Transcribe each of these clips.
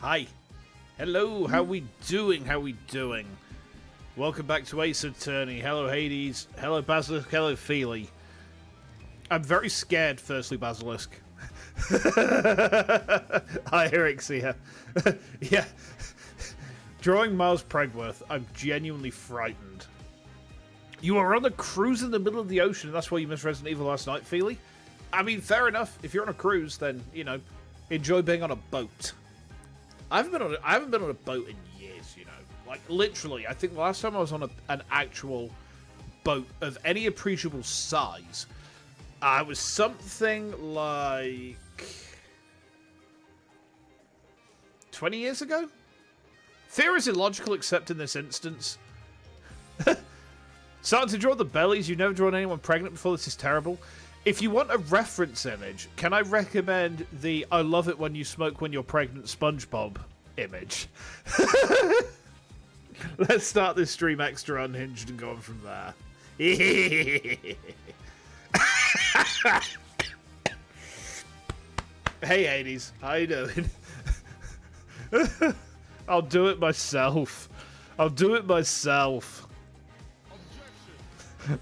Hi. Hello, how we doing? How we doing? Welcome back to Ace Attorney. Hello, Hades. Hello, Basilisk. Hello, Feely. I'm very scared, firstly, Basilisk. Hi, Erixia. Yeah. Drawing Miles Pregworth, I'm genuinely frightened. You were on a cruise in the middle of the ocean, and that's why you missed Resident Evil last night, Feely? I mean, fair enough. If you're on a cruise, then, you know, enjoy being on a boat. I haven't been on a boat in years, you know. Like, literally, I think the last time I was on an actual boat of any appreciable size, I was something like 20 years ago? Fear is illogical except in this instance. Starting to draw the bellies. You've never drawn anyone pregnant before. This is terrible. If you want a reference image, can I recommend the I love it when you smoke when you're pregnant SpongeBob image? Let's start this stream extra unhinged and go on from there. Hey, Hades. How you doing? I'll do it myself. I'll do it myself.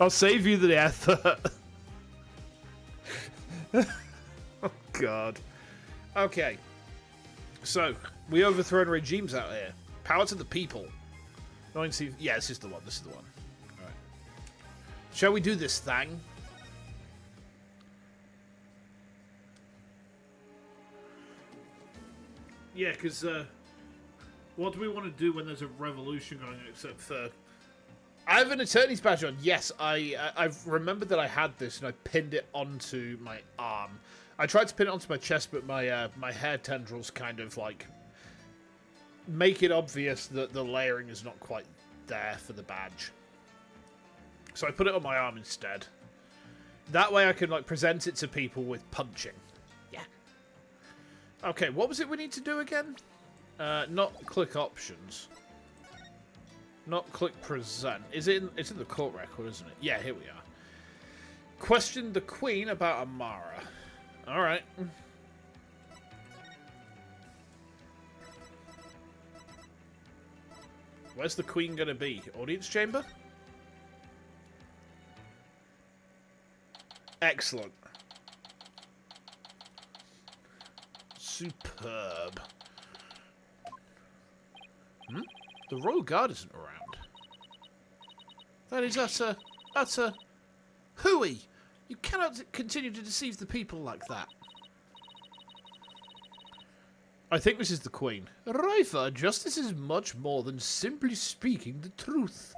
I'll save you the effort. Oh, God. Okay. So, we overthrown regimes out here. Power to the people. Yeah, this is the one. This is the one. Alright. Shall we do this thing? Yeah, because, what do we want to do when there's a revolution going on except for... I have an attorney's badge on. Yes, I've remembered that I had this and I pinned it onto my arm. I tried to pin it onto my chest, but my my hair tendrils kind of like make it obvious that the layering is not quite there for the badge. So I put it on my arm instead. That way I can like present it to people with punching. Yeah. Okay, what was it we need to do again? Not click options. Not click present. It's in the court record, isn't it? Yeah, here we are. Question the Queen about Amara. Alright. Where's the Queen gonna be? Audience chamber? Excellent. Superb. Hmm? The Royal Guard isn't around. That's a hooey! You cannot continue to deceive the people like that. I think this is the Queen. Rifa, justice is much more than simply speaking the truth.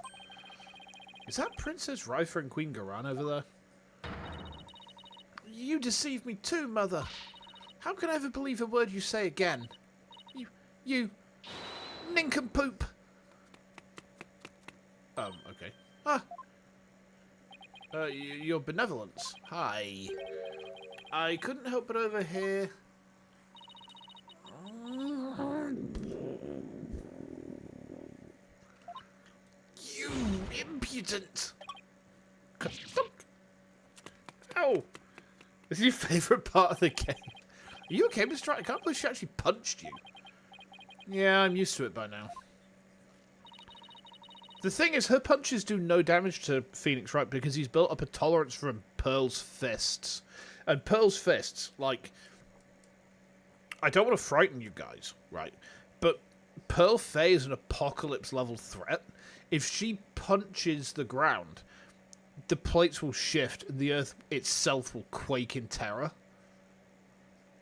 Is that Princess Rifa and Queen Garan over there? You deceived me too, Mother. How can I ever believe a word you say again? You nincompoop. Okay. Your benevolence. Hi. I couldn't help but overhear... You impudent! Ow! This is your favourite part of the game. Are you okay, Mr. I can't believe she actually punched you. Yeah, I'm used to it by now. The thing is, her punches do no damage to Phoenix Wright because he's built up a tolerance from Pearl's fists. And Pearl's fists, like... I don't want to frighten you guys, right? But Pearl Faye is an apocalypse-level threat. If she punches the ground, the plates will shift and the earth itself will quake in terror.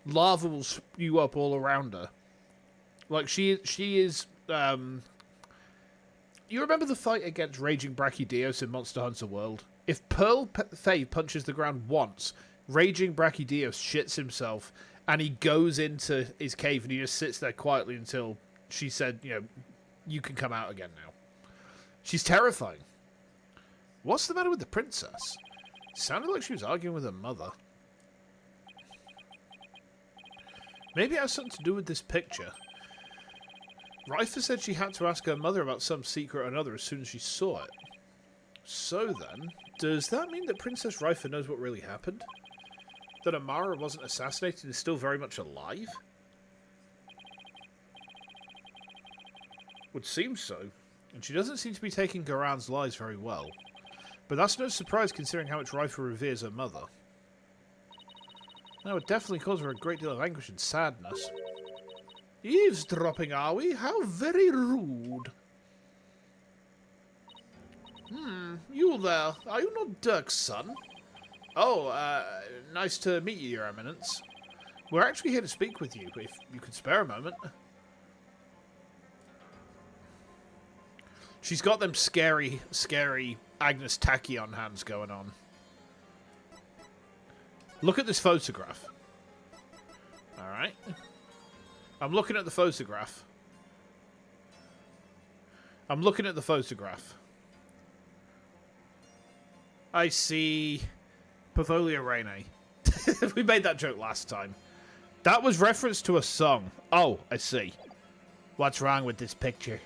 Lava will spew up all around her. Like, she is... You remember the fight against Raging Brachydios in Monster Hunter World? If Pearl Faye punches the ground once, Raging Brachydios shits himself, and he goes into his cave, and he just sits there quietly until she said, you know, you can come out again now. She's terrifying. What's the matter with the princess? Sounded like she was arguing with her mother. Maybe it has something to do with this picture. Rifa said she had to ask her mother about some secret or another as soon as she saw it. So then, does that mean that Princess Rifa knows what really happened? That Amara wasn't assassinated and is still very much alive? Would seem so. And she doesn't seem to be taking Garan's lies very well. But that's no surprise considering how much Raifu reveres her mother. That would definitely cause her a great deal of anguish and sadness. Eavesdropping, are we? How very rude. You there. Are you not Dirk's son? Oh, nice to meet you, Your Eminence. We're actually here to speak with you, if you could spare a moment. She's got them scary Agnes Tachyon hands going on. Look at this photograph. Alright. I'm looking at the photograph. I see Patholia Rene. We made that joke last time. That was reference to a song. Oh, I see. What's wrong with this picture?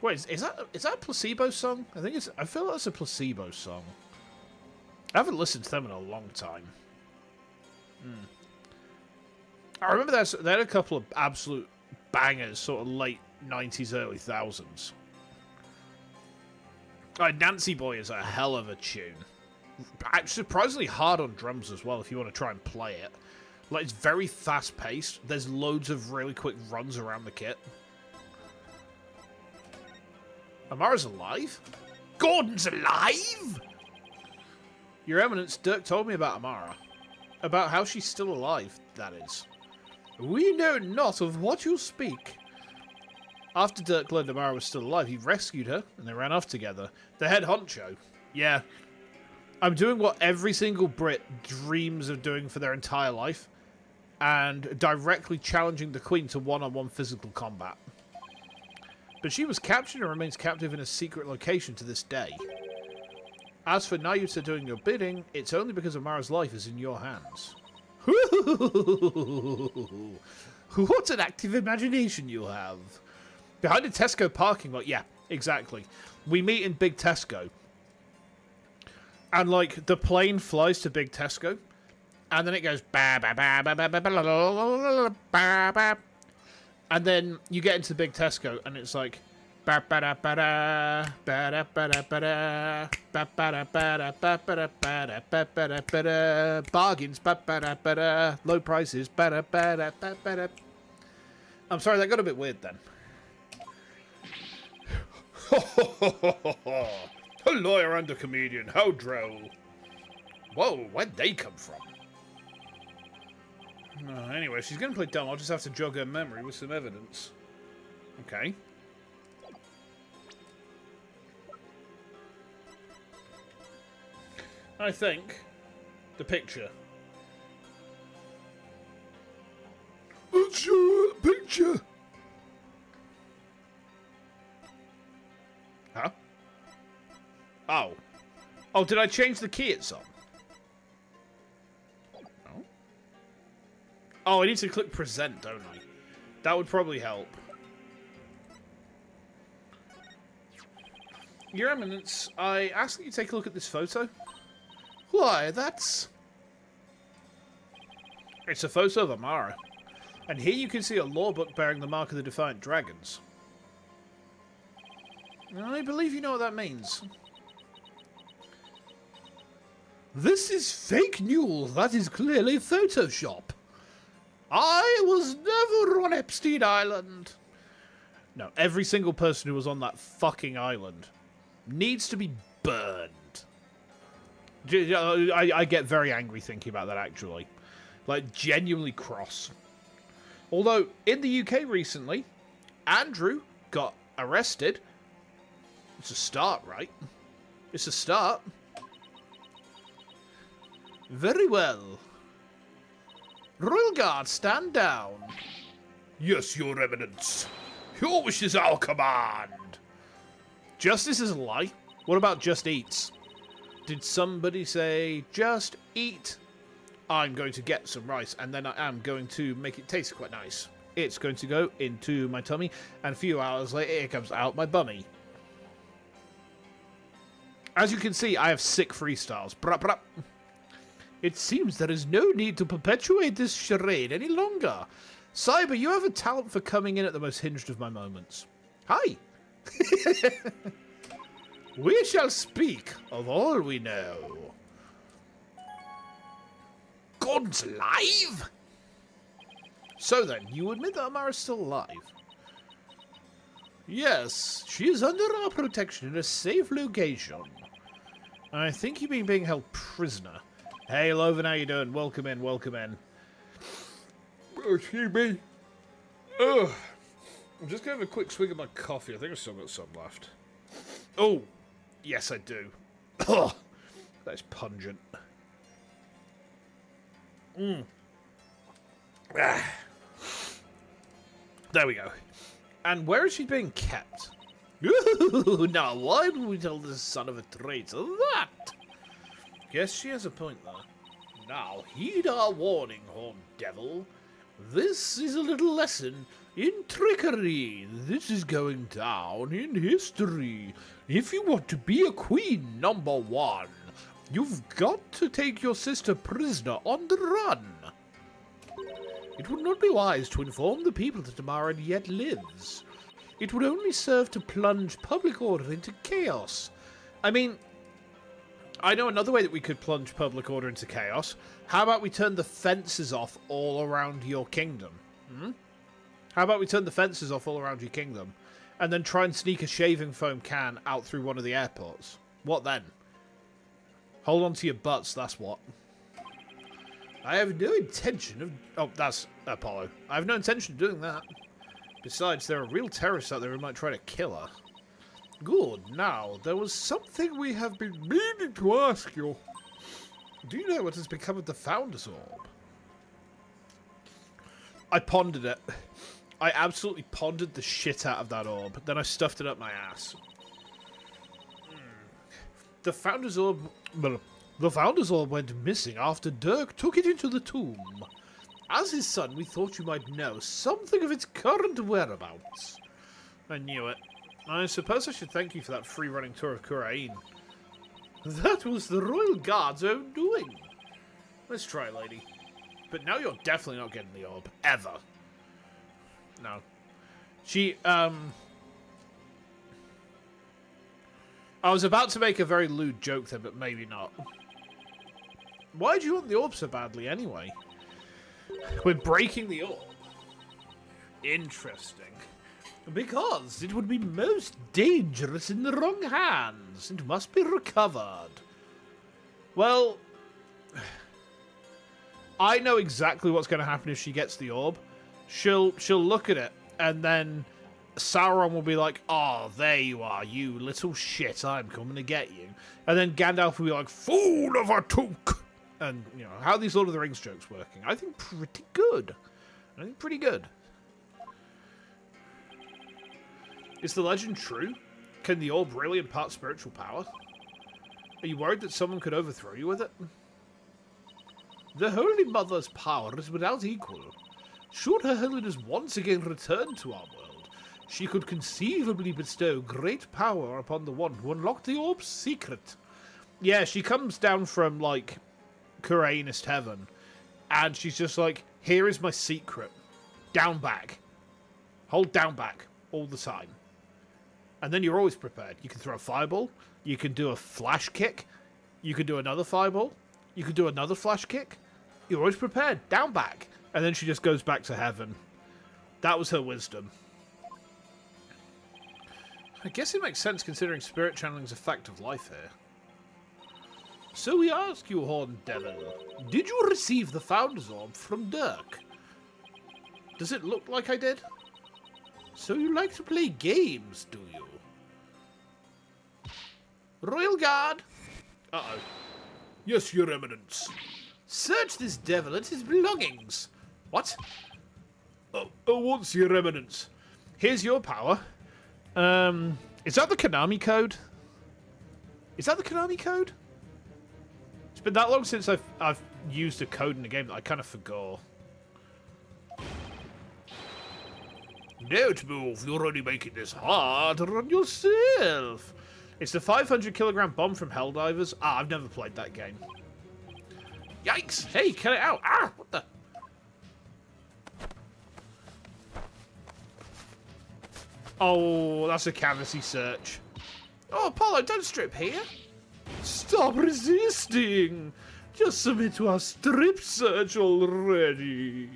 Wait, is that a Placebo song? I feel like that's a Placebo song. I haven't listened to them in a long time. I remember they had a couple of absolute bangers, sort of late 90s, early 1000s. Nancy Boy is a hell of a tune. Surprisingly hard on drums as well, if you want to try and play it. Like, it's very fast-paced. There's loads of really quick runs around the kit. Amara's alive? Gordon's alive?! Your Eminence, Dirk told me about Amara. About how she's still alive, that is. We know not of what you speak. After Dirk learned Amara was still alive, he rescued her, and they ran off together. The head honcho. Yeah. I'm doing what every single Brit dreams of doing for their entire life, and directly challenging the Queen to one-on-one physical combat. But she was captured and remains captive in a secret location to this day. As for Nayuta doing your bidding, it's only because Amara's life is in your hands. What an active imagination you have. Behind a Tesco parking lot, yeah, exactly. We meet in Big Tesco. And, like, the plane flies to Big Tesco, and then it goes ba ba ba ba ba ba ba ba ba. And then you get into Big Tesco, and it's like ba ba da ba da ba da ba da ba da ba ba da ba da ba ba da ba da ba ba da ba da bargains ba ba da ba da low prices ba da ba da ba ba da. I'm sorry, that got a bit weird then. A lawyer and a comedian, how droll. Whoa, where'd they come from? Anyway, she's going to play dumb. I'll just have to jog her memory with some evidence. Okay. I think the picture. What's your picture? Huh? Oh. Oh, did I change the key it's on? No. Oh, I need to click present, don't I? That would probably help. Your Eminence, I ask that you take a look at this photo. Why, that's... It's a photo of Amara. And here you can see a law book bearing the mark of the Defiant Dragons. I believe you know what that means. This is fake news. That is clearly Photoshop. I was never on Epstein Island. No, every single person who was on that fucking island needs to be burned. I get very angry thinking about that, actually. Like, genuinely cross. Although, in the UK recently, Andrew got arrested. It's a start, right? It's a start. Very well. Royal Guard, stand down. Yes, Your Eminence. Your wish is our command. Justice is a lie. What about just eats? Did somebody say, just eat? I'm going to get some rice, and then I am going to make it taste quite nice. It's going to go into my tummy, and a few hours later, it comes out my bummy. As you can see, I have sick freestyles. Brap, brap. It seems there is no need to perpetuate this charade any longer. Cyber, you have a talent for coming in at the most hinged of my moments. Hi! We shall speak of all we know. God's alive? So then, you admit that Amara's still alive? Yes, she is under our protection in a safe location. I think you've been being held prisoner. Hey, Loven, how you doing? Welcome in, welcome in. Oh, excuse me. Ugh. I'm just going to have a quick swig of my coffee. I think I've still got some left. Oh, yes, I do. Oh, that's pungent. Ah. There we go. And where is she being kept? Ooh, now why would we tell this son of a traitor that? Guess she has a point there. Now heed our warning, horned devil. This is a little lesson in trickery. This is going down in history. If you want to be a queen #1, you've got to take your sister prisoner on the run. It would not be wise to inform the people that Amara yet lives. It would only serve to plunge public order into chaos. I mean, I know another way that we could plunge public order into chaos. How about we turn the fences off all around your kingdom? How about we turn the fences off all around your kingdom and then try and sneak a shaving foam can out through one of the airports? What then? Hold on to your butts, that's what. I have no intention of... Oh, that's Apollo. I have no intention of doing that. Besides, there are real terrorists out there who might try to kill her. Good. Now, there was something we have been meaning to ask you. Do you know what has become of the Founder's Orb? I pondered it. I absolutely pondered the shit out of that orb. Then I stuffed it up my ass. The Founder's Orb... Well, the Founder's Orb went missing after Dirk took it into the tomb. As his son, we thought you might know something of its current whereabouts. I knew it. I suppose I should thank you for that free-running tour of Kurumi. That was the Royal Guard's own doing. Let's try, lady. But now you're definitely not getting the orb. Ever. No. She, I was about to make a very lewd joke there, but maybe not. Why do you want the orb so badly, anyway? We're breaking the orb. Interesting. Because it would be most dangerous in the wrong hands. It must be recovered. Well, I know exactly what's going to happen if she gets the orb. She'll look at it, and then Sauron will be like, "Oh, there you are, you little shit, I'm coming to get you." And then Gandalf will be like, "Fool of a took!" And, you know, how are these Lord of the Rings jokes working? I think pretty good. I think pretty good. Is the legend true? Can the orb really impart spiritual power? Are you worried that someone could overthrow you with it? The Holy Mother's power is without equal. Should Her Holiness once again return to our world, she could conceivably bestow great power upon the one who unlocked the orb's secret. Yeah, she comes down from, like, Kurainist heaven, and she's just like, here is my secret. Down back. Hold down back all the time. And then you're always prepared. You can throw a fireball. You can do a flash kick. You can do another fireball. You can do another flash kick. You're always prepared. Down back. And then she just goes back to heaven. That was her wisdom. I guess it makes sense considering spirit channeling's a fact of life here. So we ask you, Horned Devil, did you receive the Founder's Orb from Dirk? Does it look like I did? So you like to play games, do you? Royal Guard! Uh-oh. Yes, Your Eminence. Search this devil and his belongings. What? Oh, what's Your Eminence? Here's your power. Is that the Konami code? Is that the Konami code? It's been that long since I've used a code in a game that I kind of forgot. Don't move, you're only making this harder on yourself. It's the 500-kilogram bomb from Helldivers. Ah, I've never played that game. Yikes! Hey, cut it out! Ah, what the? Oh, that's a cavity search. Oh, Apollo, don't strip here. Stop resisting. Just submit to our strip search already.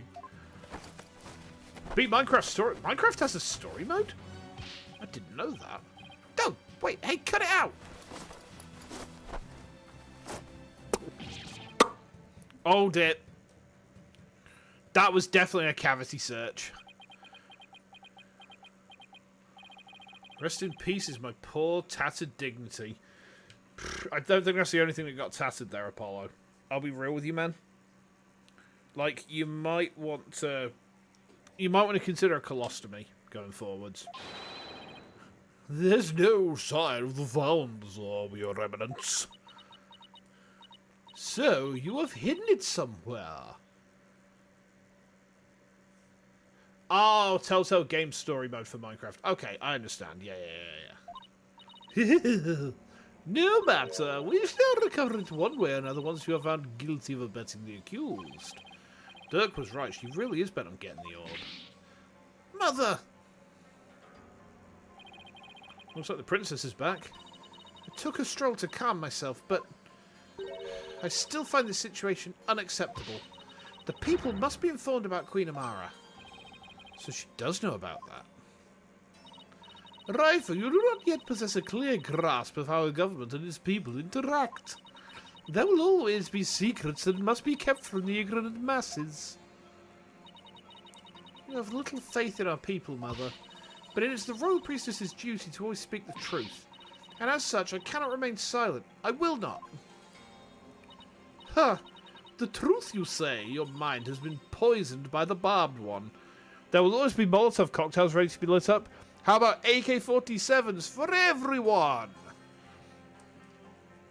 Beat Minecraft story. Minecraft has a story mode? I didn't know that. No, wait, hey, cut it out. Hold it. That was definitely a cavity search. Rest in peace is my poor, tattered dignity. I don't think that's the only thing that got tattered there, Apollo. I'll be real with you, man. Like, you might want to consider a colostomy going forwards. There's no sign of the founds of your eminence. So, you have hidden it somewhere. Oh, Telltale Game Story mode for Minecraft. Okay, I understand. Yeah. No matter, we shall recover it one way or another once you are found guilty of abetting the accused. Dirk was right, she really is bent on getting the orb. Mother! Looks like the princess is back. I took a stroll to calm myself, but I still find this situation unacceptable. The people must be informed about Queen Amara. So she does know about that. Rifle, you do not yet possess a clear grasp of how a government and its people interact. There will always be secrets that must be kept from the ignorant masses. You have little faith in our people, Mother, but it is the royal priestess's duty to always speak the truth. And as such, I cannot remain silent. I will not. Huh. The truth, you say? Your mind has been poisoned by the barbed one. There will always be Molotov cocktails ready to be lit up. How about AK-47s for everyone?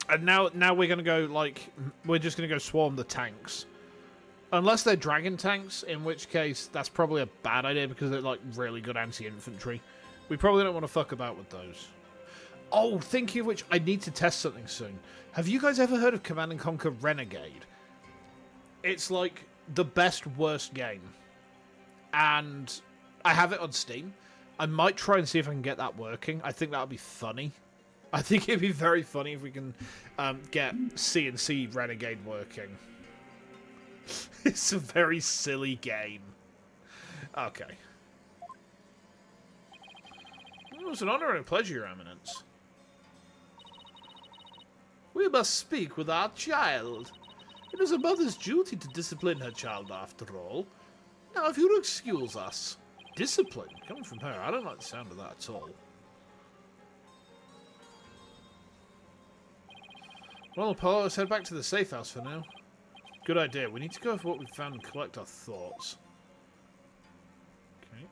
And now we're going to go, like, we're just going to go swarm the tanks. Unless they're dragon tanks, in which case that's probably a bad idea because they're, like, really good anti-infantry. We probably don't want to fuck about with those. Oh, thinking of which, I need to test something soon. Have you guys ever heard of Command & Conquer Renegade? It's, like, the best, worst game. And I have it on Steam. I might try and see if I can get that working. I think that would be funny. I think it'd be very funny if we can get C&C Renegade working. It's a very silly game. Okay. It was an honor and a pleasure, Your Eminence. We must speak with our child. It is a mother's duty to discipline her child, after all. Now, if you'll excuse us. Discipline? Coming from her, I don't like the sound of that at all. Well, Apollo, let's head back to the safe house for now. Good idea. We need to go over what we've found and collect our thoughts. Okay.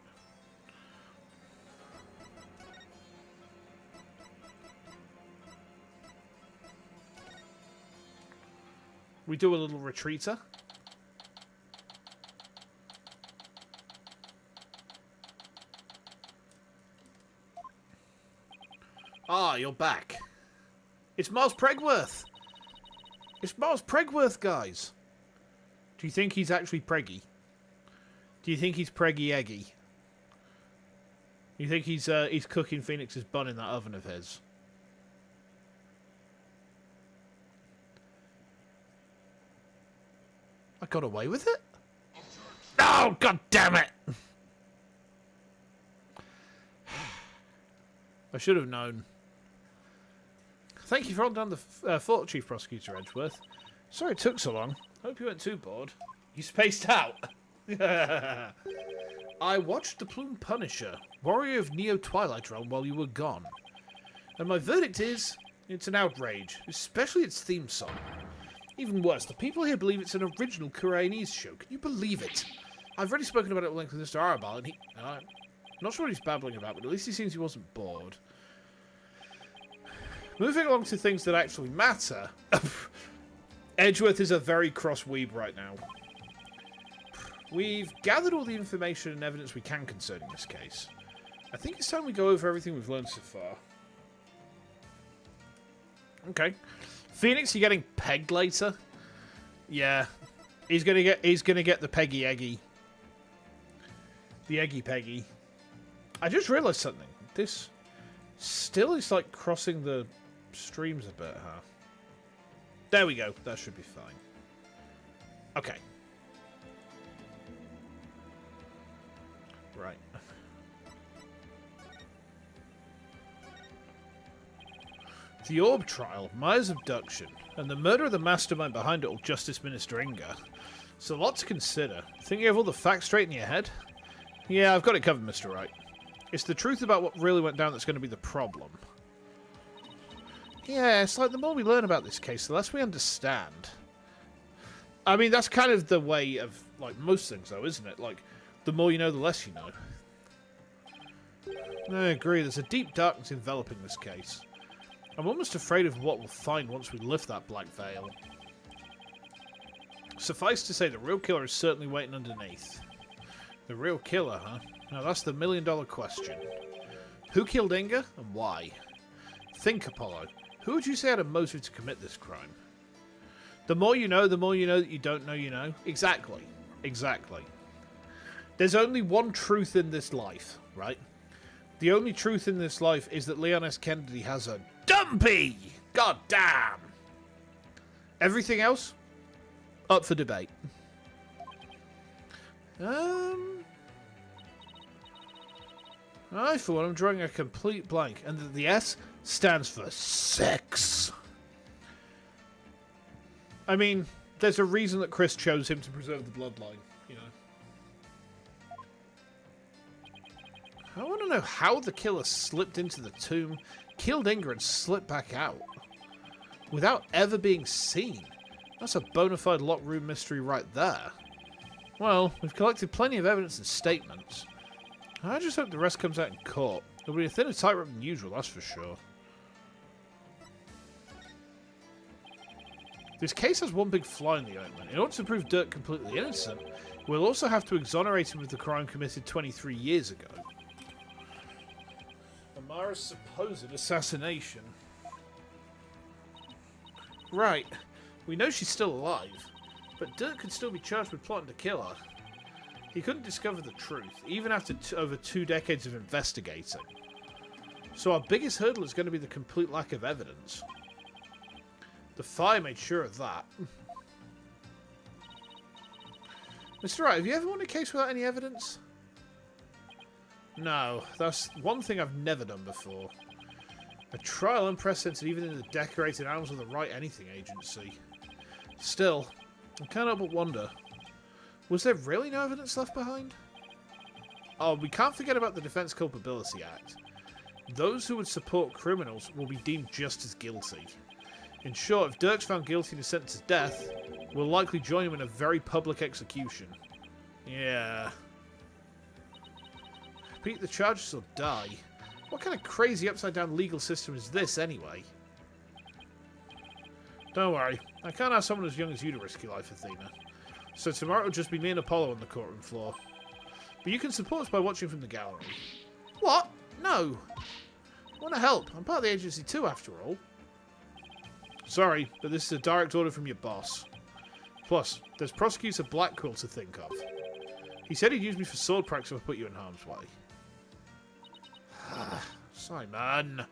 We do a little retreater. Ah, you're back. It's Miles Pregworth. It's Miles Pregworth, guys. Do you think he's actually preggy? Do you think he's preggy eggy? You think he's cooking Phoenix's bun in that oven of his? I got away with it? Oh, god damn it! I should have known. Thank you for holding down the fort, Chief Prosecutor Edgeworth. Sorry it took so long. Hope you weren't too bored. You spaced out. I watched the Plume Punisher, warrior of Neo Twilight Realm, while you were gone. And my verdict is, it's an outrage, especially its theme song. Even worse, the people here believe it's an original Koreanese show. Can you believe it? I've already spoken about it at length with Mr. Arabal, and I'm not sure what he's babbling about, but at least he seems he wasn't bored. Moving along to things that actually matter. Edgeworth is a very cross weeb right now. We've gathered all the information and evidence we can concerning this case. I think it's time we go over everything we've learned so far. Okay. Phoenix, you're getting pegged later? Yeah. He's gonna get the Peggy Eggy. The Eggy Peggy. I just realised something. This still is like crossing the streams a bit, huh? There we go. That should be fine. Okay. Right. The Orb trial, Maya's abduction, and the murder of the mastermind behind it all, Justice Minister Inga. It's a lot to consider. Think you have all the facts straight in your head? Yeah, I've got it covered, Mr. Wright. It's the truth about what really went down that's going to be the problem. Yeah, it's like the more we learn about this case, the less we understand. I mean, that's kind of the way of, like, most things, though, isn't it? Like, the more you know, the less you know. I agree, there's a deep darkness enveloping this case. I'm almost afraid of what we'll find once we lift that black veil. Suffice to say, the real killer is certainly waiting underneath. The real killer, huh? Now that's the million-dollar question. Who killed Inga, and why? Think, Apollo. Who would you say had a motive to commit this crime? The more you know that you don't know you know. Exactly. Exactly. There's only one truth in this life, right? The only truth in this life is that Leon S. Kennedy has a dumpy! God damn! Everything else? Up for debate. I, for one, am drawing a complete blank, and the S stands for sex. I mean, there's a reason that Chris chose him to preserve the bloodline, you know. I want to know how the killer slipped into the tomb, killed Inga, and slipped back out without ever being seen. That's a bona fide locked room mystery right there. Well, we've collected plenty of evidence and statements. I just hope the rest comes out in court. It'll be a thinner tightrope than usual, that's for sure. This case has one big flaw in the ointment. In order to prove Dirk completely innocent, we'll also have to exonerate him of the crime committed 23 years ago. Amara's supposed assassination. Right. We know she's still alive, but Dirk could still be charged with plotting to kill her. He couldn't discover the truth, even after over 2 decades of investigating. So our biggest hurdle is going to be the complete lack of evidence. The fire made sure of that. Mr. Wright, have you ever won a case without any evidence? No, that's one thing I've never done before. A trial unprecedented even in the decorated annals of the Right Anything Agency. Still, I can't help but wonder, was there really no evidence left behind? Oh, we can't forget about the Defense Culpability Act. Those who would support criminals will be deemed just as guilty. In short, if Dirk's found guilty and is sentenced to death, we'll likely join him in a very public execution. Yeah. Repeat the charges or die. What kind of crazy upside-down legal system is this, anyway? Don't worry. I can't ask someone as young as you to risk your life, Athena. So tomorrow it'll just be me and Apollo on the courtroom floor. But you can support us by watching from the gallery. What? No. I want to help. I'm part of the agency too, after all. Sorry, but this is a direct order from your boss. Plus, there's Prosecutor Blackquill to think of. He said he'd use me for sword practice if I put you in harm's way. Simon.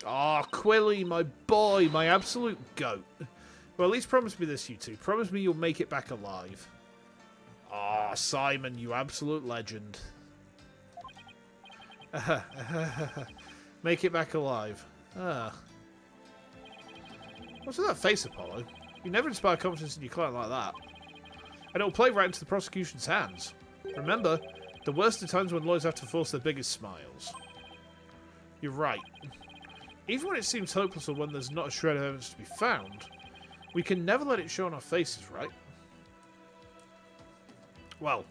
Ah, oh, Quilly, my boy, my absolute goat. Well, at least promise me this, you two. Promise me you'll make it back alive. Ah, oh, Simon, you absolute legend. Make it back alive. Ah. What's with that face, Apollo? You never inspire confidence in your client like that. And it'll play right into the prosecution's hands. Remember, the worst are times when lawyers have to force their biggest smiles. You're right. Even when it seems hopeless or when there's not a shred of evidence to be found, we can never let it show on our faces, right? Well.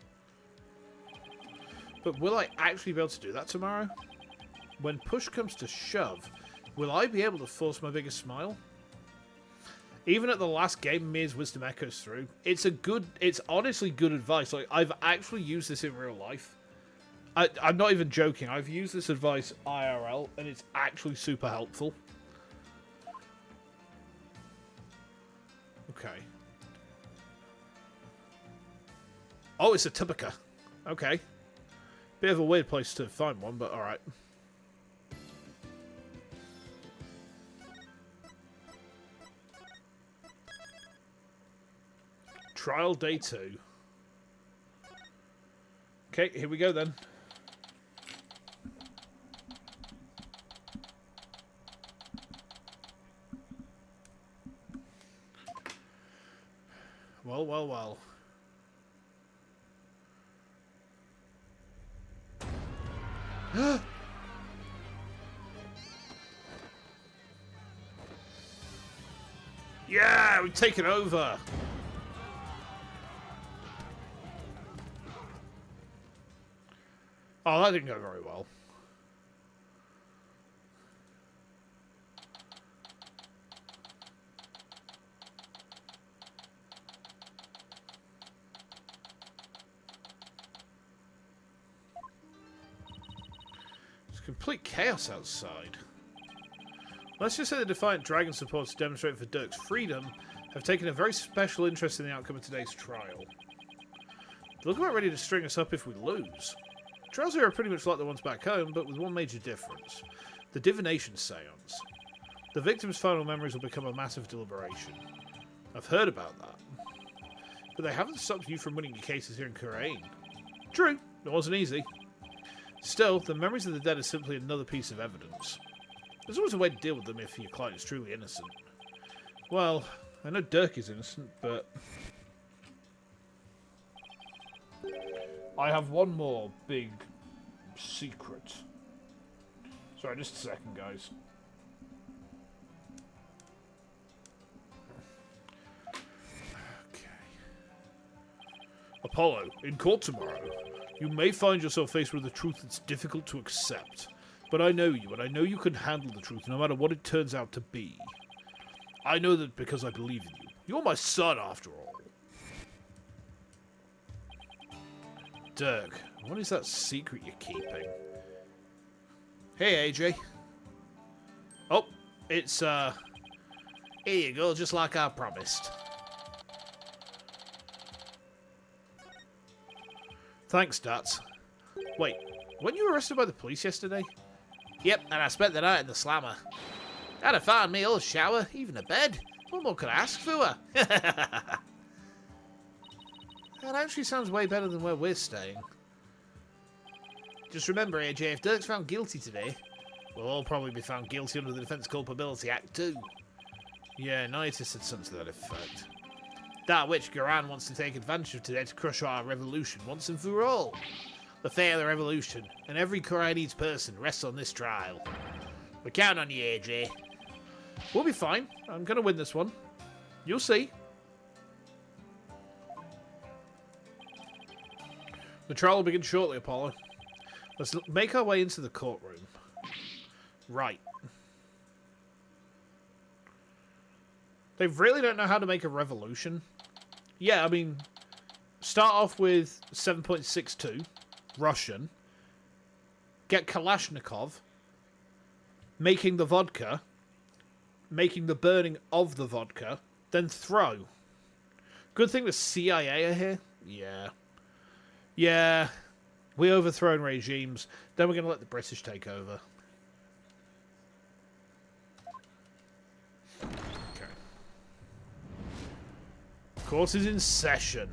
But will I actually be able to do that tomorrow? When push comes to shove, will I be able to force my biggest smile? Even at the last game, Mia's wisdom echoes through. It's honestly good advice. Like, I've actually used this in real life. I'm not even joking. I've used this advice IRL, and it's actually super helpful. Okay. Oh, it's a Tubaka. Okay. Bit of a weird place to find one, but alright. Trial day 2. Okay, here we go then. Well, well, well. Yeah, we've taken over. Oh, that didn't go very well. It's complete chaos outside. Let's just say the Defiant Dragon supporters to demonstrate for Dirk's freedom have taken a very special interest in the outcome of today's trial. They look about ready to string us up if we lose. Trials here are pretty much like the ones back home, but with one major difference. The divination seance. The victim's final memories will become a massive deliberation. I've heard about that. But they haven't stopped you from winning your cases here in Kurumi. True, it wasn't easy. Still, the memories of the dead are simply another piece of evidence. There's always a way to deal with them if your client is truly innocent. Well, I know Dirk is innocent, but... I have one more big secret. Sorry, just a second, guys. Okay. Apollo, in court tomorrow, you may find yourself faced with a truth that's difficult to accept. But I know you, and I know you can handle the truth no matter what it turns out to be. I know that because I believe in you. You're my son, after all. Dirk, what is that secret you're keeping? Hey, AJ. Oh, it's, here you go, just like I promised. Thanks, Dats. Wait, weren't you arrested by the police yesterday? Yep, and I spent the night in the slammer. Had a fine meal, a shower, even a bed. What more could I ask for her? That actually sounds way better than where we're staying. Just remember, AJ, if Dirk's found guilty today, we'll all probably be found guilty under the Defense Culpability Act too. Yeah, Naita said something to that effect. That witch Garan wants to take advantage of today to crush our revolution once and for all. The fate of the revolution, and every Kurumi person rests on this trial. We count on you, AJ. We'll be fine. I'm gonna win this one. You'll see. The trial will begin shortly, Apollo. Let's make our way into the courtroom. Right. They really don't know how to make a revolution. Yeah, I mean, start off with 7.62, Russian. Get Kalashnikov, making the vodka, making the burning of the vodka, then throw. Good thing the CIA are here. Yeah. Yeah. We overthrown regimes. Then we're going to let the British take over. Okay. Court is in session.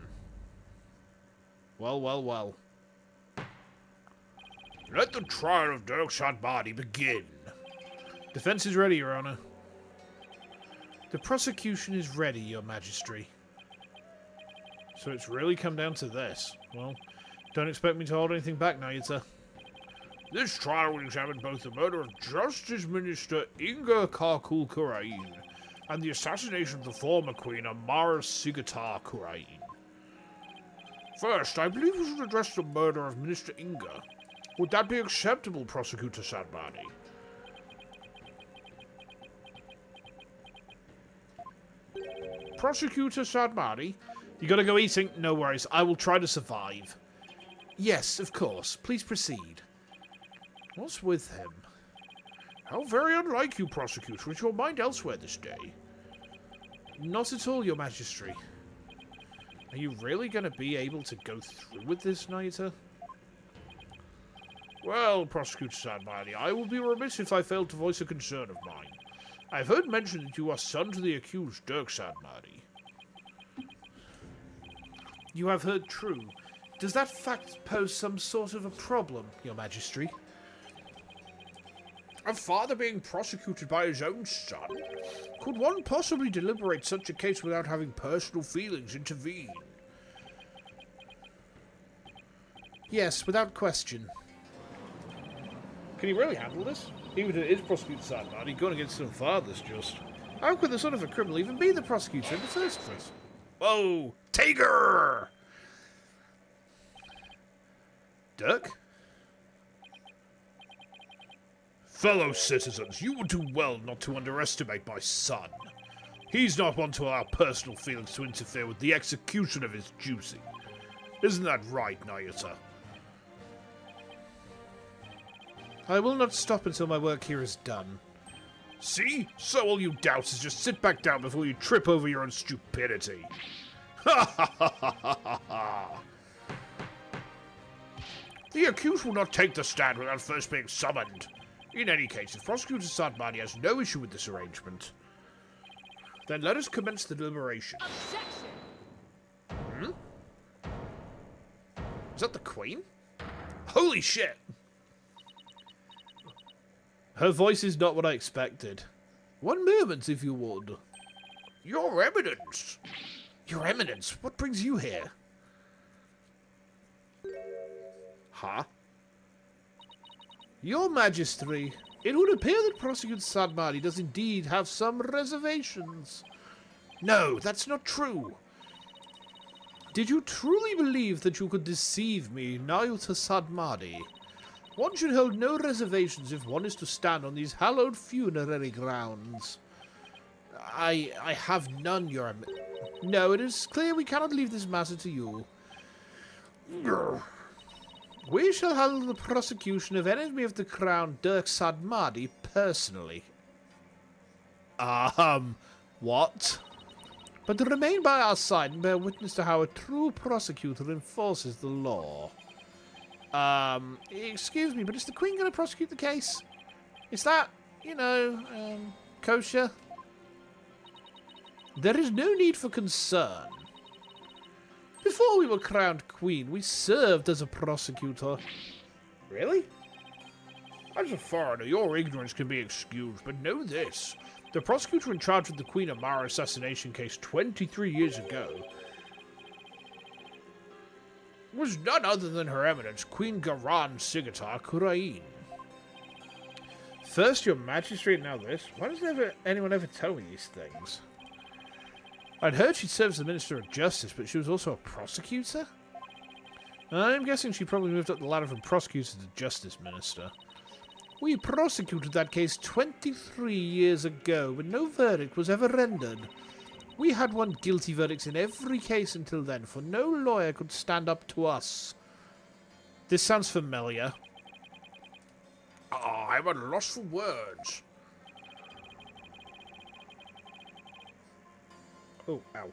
Well, well, well. Let the trial of Dirk Shadbadi begin. Defense is ready, Your Honor. The prosecution is ready, Your Majesty. So it's really come down to this. Well, don't expect me to hold anything back now, Yita. This trial will examine both the murder of Justice Minister Inga Kurumi and the assassination of the former Queen Amara Sugata Kurumi. First, I believe we should address the murder of Minister Inga. Would that be acceptable, Prosecutor Sadmani? Prosecutor Sadmani? You gotta go eating? No worries, I will try to survive. Yes, of course. Please proceed. What's with him? How very unlike you, Prosecutor. Is your mind elsewhere this day? Not at all, Your Majesty. Are you really going to be able to go through with this, Naita? Well, Prosecutor Sadmani, I will be remiss if I failed to voice a concern of mine. I've heard mention that you are son to the accused, Dirk Sadmani. You have heard true. Does that fact pose some sort of a problem, Your Majesty? A father being prosecuted by his own son? Could one possibly deliberate such a case without having personal feelings intervene? Yes, without question. Can he really handle this? Even if it is prosecutor Sadman, he's going against some fathers just. How could the son of a criminal even be the prosecutor in the first place? Whoa! Tiger! Dirk? Fellow citizens, you would do well not to underestimate my son. He's not one to allow personal feelings to interfere with the execution of his duty. Isn't that right, Nayuta? I will not stop until my work here is done. See? So all you doubters just sit back down before you trip over your own stupidity. Ha ha ha ha ha ha! The accused will not take the stand without first being summoned. In any case, if Prosecutor Sadmani has no issue with this arrangement, then let us commence the deliberation. Objection! Is that the Queen? Holy shit! Her voice is not what I expected. One moment, if you would. Your Eminence! Your Eminence, what brings you here? Huh? Your Majesty, it would appear that Prosecutor Sadmani does indeed have some reservations. No, that's not true. Did you truly believe that you could deceive me, Nayuta Sadmani? One should hold no reservations if one is to stand on these hallowed funerary grounds. I have none, Your Eminence. No, it is clear we cannot leave this matter to you. We shall handle the prosecution of enemy of the crown, Dirk Sadmani, personally. What? But to remain by our side and bear witness to how a true prosecutor enforces the law. Excuse me, but is the Queen going to prosecute the case? Is that, kosher? There is no need for concern. Before we were crowned Queen, we served as a prosecutor. Really? As a foreigner, your ignorance can be excused, but know this. The prosecutor in charge of the Queen Amara assassination case 23 years ago was none other than Her Eminence, Queen Garan Sigatar Kurain. First your Majesty, now this. Why doesn't anyone ever tell me these things? I'd heard she served as the Minister of Justice, but she was also a prosecutor? I'm guessing she probably moved up the ladder from prosecutor to Justice Minister. We prosecuted that case 23 years ago, but no verdict was ever rendered. We had won guilty verdicts in every case until then, for no lawyer could stand up to us. This sounds familiar. I'm at a loss for words. Oh, ow.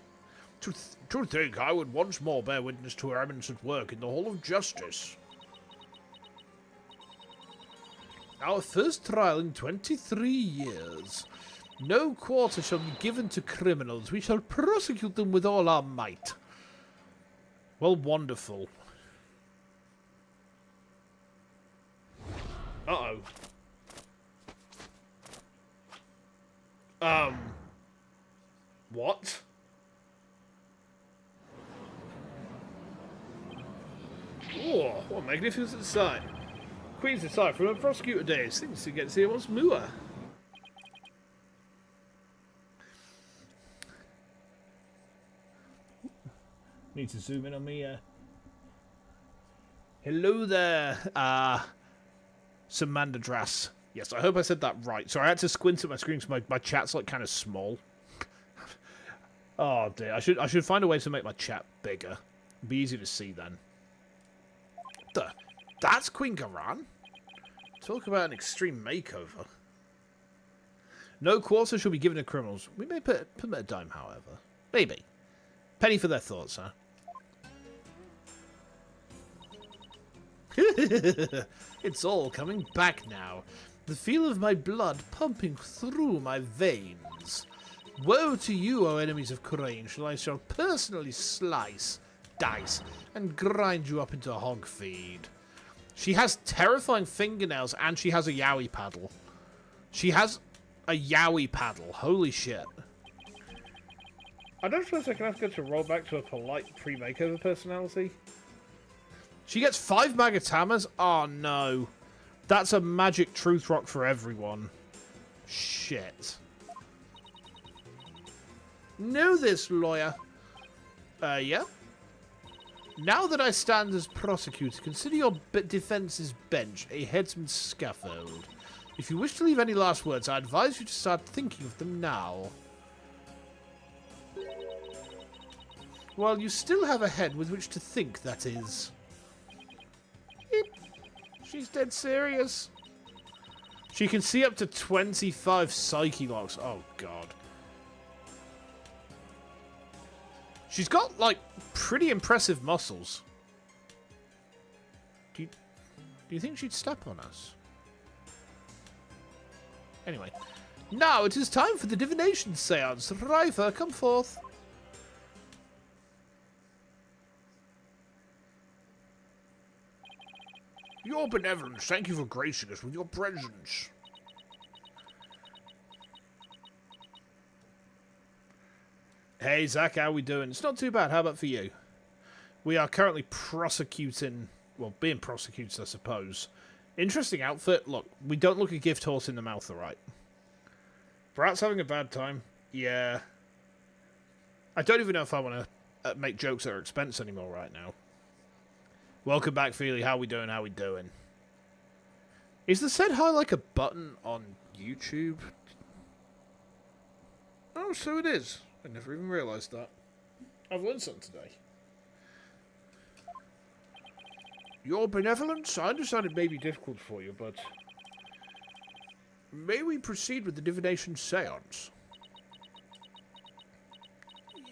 To think I would once more bear witness to Her Eminence at work in the Hall of Justice. Our first trial in 23 years. No quarter shall be given to criminals. We shall prosecute them with all our might. Well, wonderful. Uh-oh. What? Oh, what a magnificent sight. Queen's aside from her prosecutor days. Things to get to see once more. Need to zoom in on me. Hello there, Samandadras. Yes, I hope I said that right. Sorry, I had to squint at my screen because my chat's like kind of small. Oh dear, I should find a way to make my chat bigger. It'd be easy to see then. That's Queen Garan? Talk about an extreme makeover. No quarter shall be given to criminals. We may permit a dime, however. Maybe. Penny for their thoughts, huh? It's all coming back now. The feel of my blood pumping through my veins. Woe to you, O enemies of Kurumi, I shall personally slice, dice, and grind you up into hog feed. She has terrifying fingernails, and she has a yaoi paddle. She has a yaoi paddle. Holy shit. I don't suppose I can ask her to roll back to a polite pre-makeover personality. She gets 5 Magatamas? Oh no. That's a magic truth rock for everyone. Shit. Know this, lawyer. Yeah? Now that I stand as prosecutor, consider your defense's bench a headsman's scaffold. If you wish to leave any last words, I advise you to start thinking of them now. While you still have a head with which to think, that is. She's dead serious. She can see up to 25 psyche locks. Oh, God. She's got, like, pretty impressive muscles. Do you think she'd step on us? Anyway. Now it is time for the divination seance. Rifer, come forth. Your benevolence, thank you for gracing us with your presence. Hey, Zach, how we doing? It's not too bad. How about for you? We are currently prosecuting... Well, being prosecuted, I suppose. Interesting outfit. Look, we don't look a gift horse in the mouth, alright? Brat's having a bad time. Yeah. I don't even know if I want to make jokes at her expense anymore right now. Welcome back, Feely. How we doing? How we doing? Is the said hi like a button on YouTube? Oh, so it is. I never even realised that. I've learned something today. Your benevolence? I understand it may be difficult for you, but... May we proceed with the divination seance?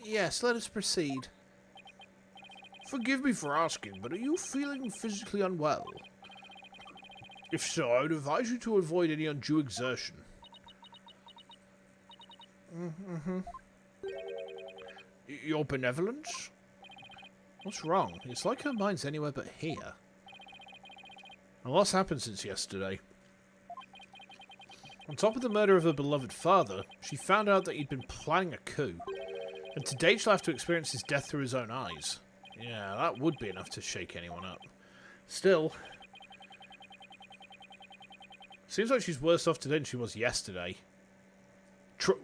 Yes, let us proceed. Forgive me for asking, but are you feeling physically unwell? If so, I would advise you to avoid any undue exertion. Your benevolence? What's wrong? It's like her mind's anywhere but here. And what's happened since yesterday? On top of the murder of her beloved father, she found out that he'd been planning a coup. And today she'll have to experience his death through his own eyes. Yeah, that would be enough to shake anyone up. Still, seems like she's worse off today than she was yesterday.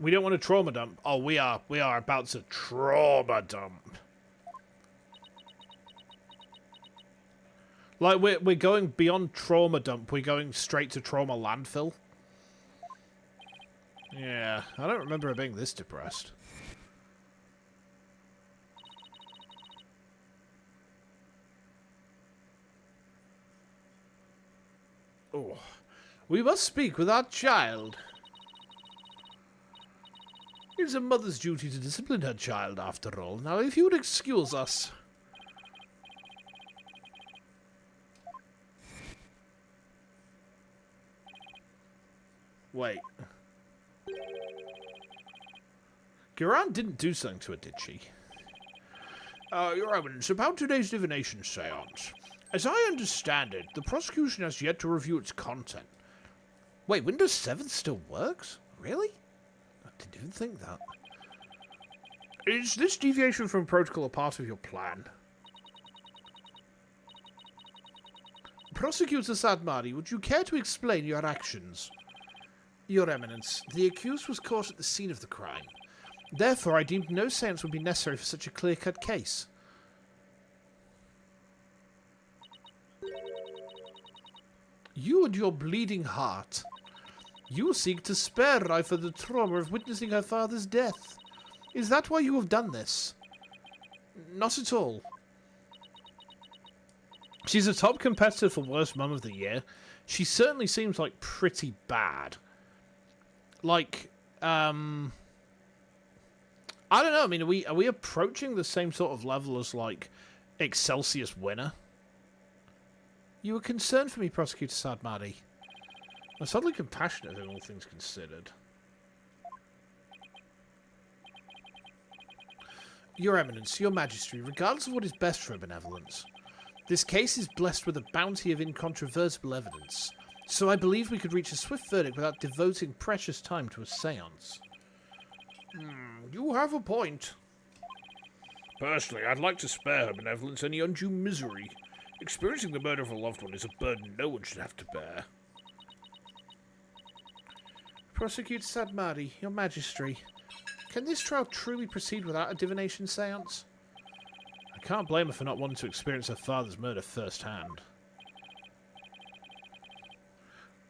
We don't want to trauma dump. Oh, we are about to trauma dump. Like, we're going beyond trauma dump. We're going straight to trauma landfill. Yeah, I don't remember her being this depressed. Oh, we must speak with our child. It's a mother's duty to discipline her child, after all. Now, if you would excuse us... Wait. Gioer didn't do something to her, did she? Your Eminence, about today's divination seance. As I understand it, the prosecution has yet to review its content. Wait, Windows 7 still works? Really? I didn't even think that. Is this deviation from protocol a part of your plan? Prosecutor Sadmari, would you care to explain your actions? Your Eminence, the accused was caught at the scene of the crime. Therefore, I deemed no seance would be necessary for such a clear-cut case. You and your bleeding heart. You seek to spare Rifer the trauma of witnessing her father's death. Is that why you have done this? Not at all. She's a top competitor for Worst Mum of the Year. She certainly seems like pretty bad. Like, I don't know. I mean, are we approaching the same sort of level as, like, Excelsius Winner? You were concerned for me, Prosecutor Sadmadi. I'm suddenly compassionate in all things considered. Your Eminence, Your Majesty, regardless of what is best for benevolence, this case is blessed with a bounty of incontrovertible evidence, so I believe we could reach a swift verdict without devoting precious time to a seance. You have a point. Personally, I'd like to spare her benevolence any undue misery. Experiencing the murder of a loved one is a burden no one should have to bear. Prosecutor Sadmadi, Your Majesty, can this trial truly proceed without a divination seance? I can't blame her for not wanting to experience her father's murder firsthand.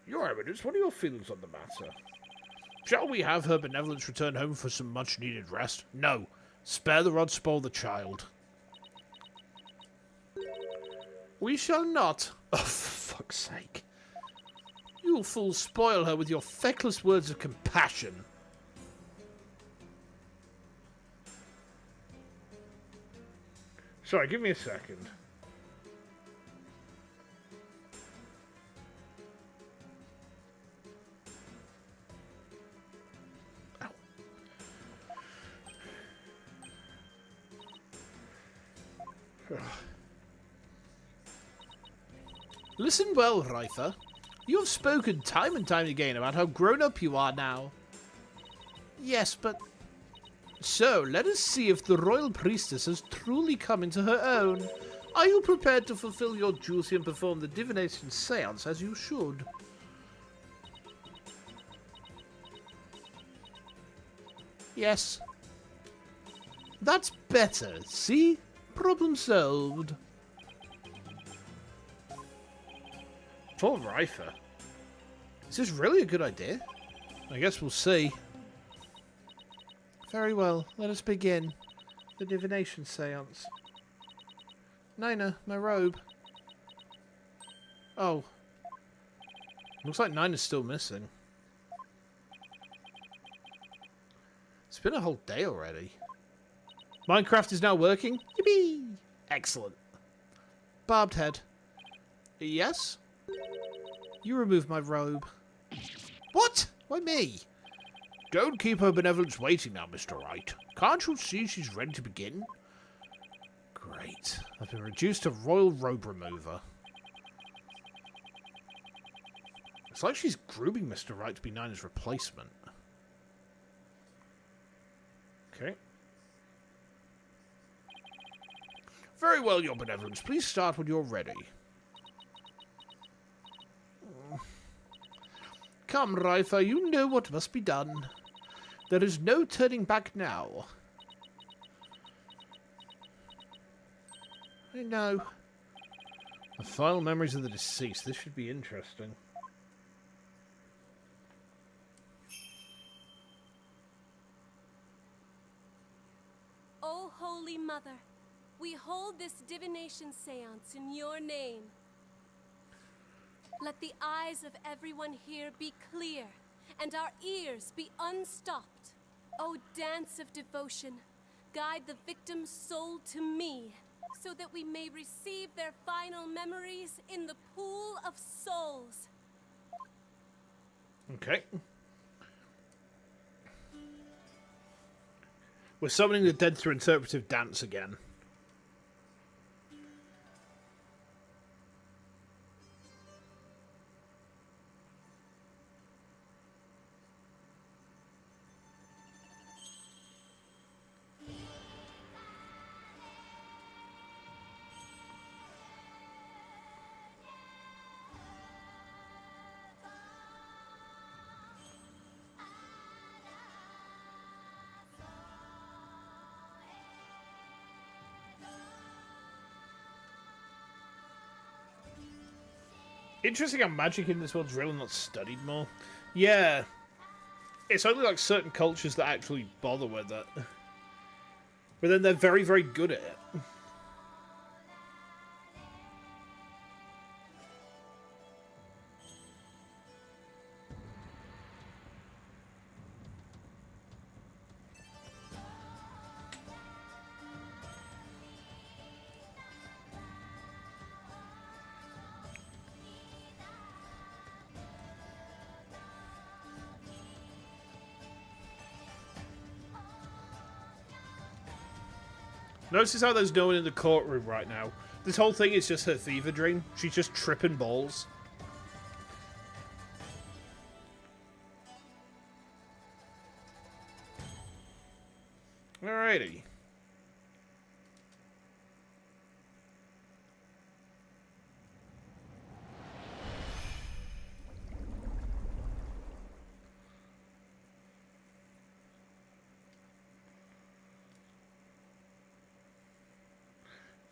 Your Eminence, what are your feelings on the matter? Shall we have her benevolence return home for some much-needed rest? No. Spare the rod, spoil the child. We shall not. Oh, for fuck's sake. You fools spoil her with your feckless words of compassion. Sorry, give me a second. Ow. Listen well, Reither. You have spoken time and time again about how grown-up you are now. Yes, but... So, let us see if the royal priestess has truly come into her own. Are you prepared to fulfill your duty and perform the divination seance as you should? Yes. That's better, see? Problem solved. Poor Reither. Is this really a good idea? I guess we'll see. Very well, let us begin. The divination seance. Nina, my robe. Oh. Looks like Nina's still missing. It's been a whole day already. Minecraft is now working? Yippee! Excellent. Barbed head. Yes? You remove my robe. What? Why me? Don't keep her benevolence waiting now, Mr. Wright. Can't you see she's ready to begin? Great. I've been reduced to royal robe remover. It's like she's grooming Mr. Wright to be Nina's replacement. Okay. Very well, Your Benevolence. Please start when you're ready. Come, Reither, you know what must be done. There is no turning back now. I know. The final memories of the deceased. This should be interesting. O Holy Mother, we hold this divination seance in your name. Let the eyes of everyone here be clear, and our ears be unstopped. O dance of devotion, guide the victim's soul to me, so that we may receive their final memories in the pool of souls. Okay. We're summoning the dead through interpretive dance again. Interesting how magic in this world's really not studied more. Yeah. It's only like certain cultures that actually bother with it. But then they're very, very good at it. Notice how there's no one in the courtroom right now. This whole thing is just her fever dream. She's just tripping balls. Alrighty.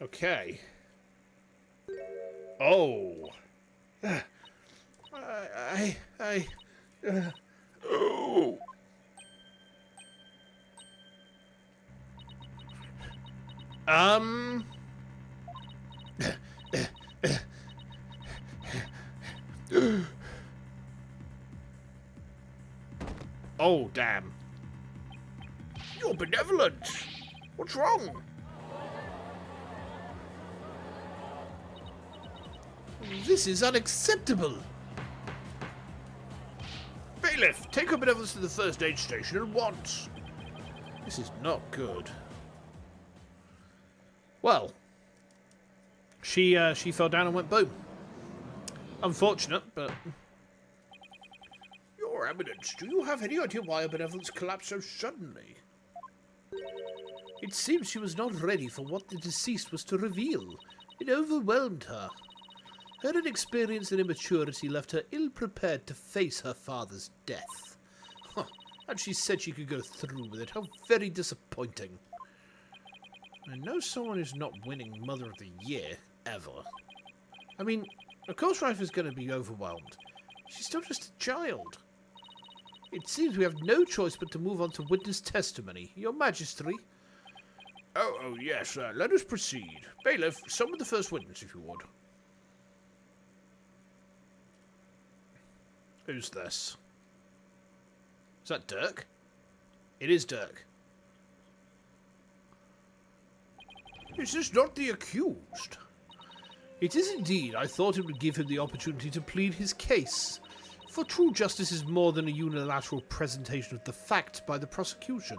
Okay. Oh. Oh. Oh, damn. You're benevolent. What's wrong? This is unacceptable. Bailiff, take her benevolence to the first aid station at once. This is not good. Well, she fell down and went boom. Unfortunate, but... Your Eminence, do you have any idea why her benevolence collapsed so suddenly? It seems she was not ready for what the deceased was to reveal. It overwhelmed her. Her inexperience and immaturity left her ill-prepared to face her father's death. Huh. And she said she could go through with it. How very disappointing. I know someone who's not winning Mother of the Year, ever. I mean, of course Rife is going to be overwhelmed. She's still just a child. It seems we have no choice but to move on to witness testimony. Your Majesty. Oh, yes, let us proceed. Bailiff, summon the first witness, if you would. Who's this? Is that Dirk? It is Dirk. Is this not the accused? It is indeed. I thought it would give him the opportunity to plead his case. For true justice is more than a unilateral presentation of the fact by the prosecution.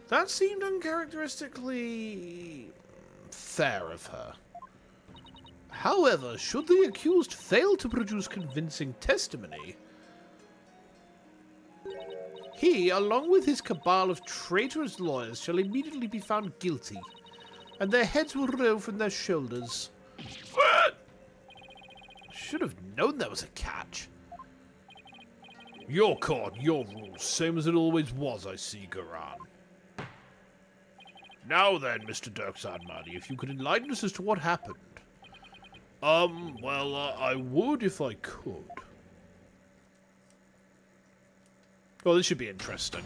That seemed uncharacteristically fair of her. However, should the accused fail to produce convincing testimony, he, along with his cabal of traitorous lawyers, shall immediately be found guilty, and their heads will roll from their shoulders. Should have known there was a catch. Your court, your rules, same as it always was, I see, Garan. Now then, Mr. Dirksadmani, if you could enlighten us as to what happened. Well, I would if I could. Well, this should be interesting.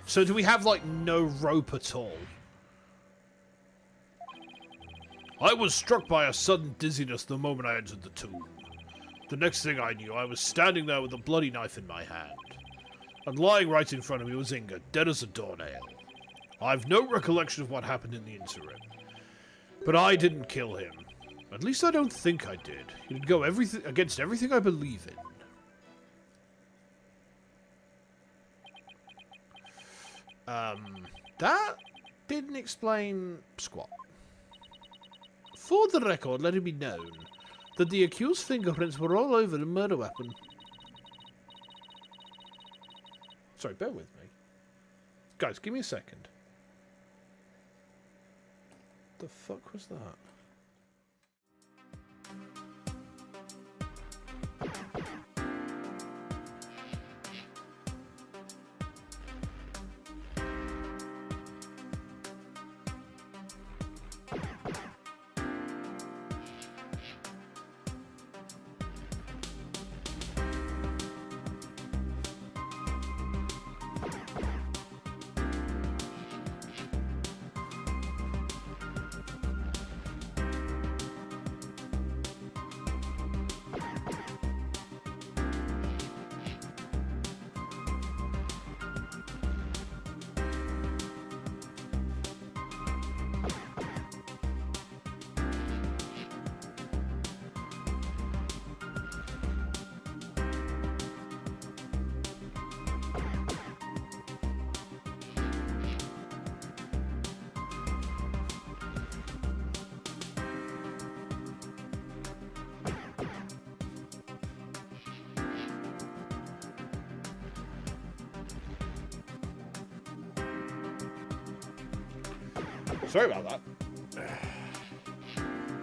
So do we have, like, no rope at all? I was struck by a sudden dizziness the moment I entered the tomb. The next thing I knew, I was standing there with a bloody knife in my hand. And lying right in front of me was Inga, dead as a doornail. I've no recollection of what happened in the interim. But I didn't kill him. At least I don't think I did. He did go against everything I believe in. That didn't explain squat. For the record, let it be known that the accused's fingerprints were all over the murder weapon. Sorry, bear with me. Guys, give me a second. The fuck was that? Sorry about that.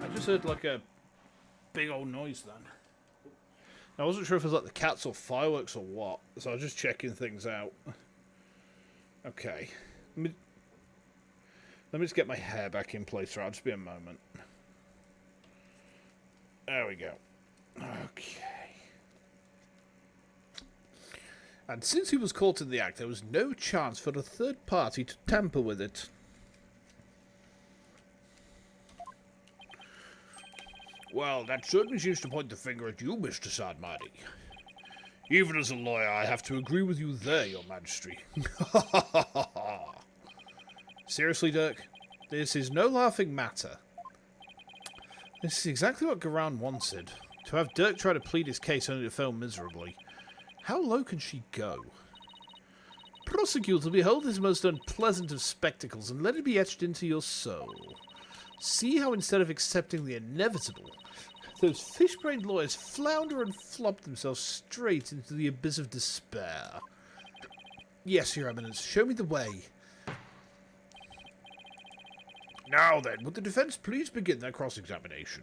I just heard like a big old noise then. I wasn't sure if it was like the cats or fireworks or what, so I was just checking things out. Okay. Let me just get my hair back in place, right? I'll just be a moment. There we go. Okay. And since he was caught in the act, there was no chance for a third party to tamper with it. Well, that certainly seems to point the finger at you, Mr. Sadmadi. Even as a lawyer, I have to agree with you there, Your Majesty. Seriously, Dirk? This is no laughing matter. This is exactly what Garan wanted. To have Dirk try to plead his case only to fail miserably. How low can she go? Prosecutor, behold this most unpleasant of spectacles, and let it be etched into your soul. See how instead of accepting the inevitable, those fish-brained lawyers flounder and flop themselves straight into the abyss of despair. Yes, Your Eminence, show me the way. Now then, would the defence please begin their cross-examination?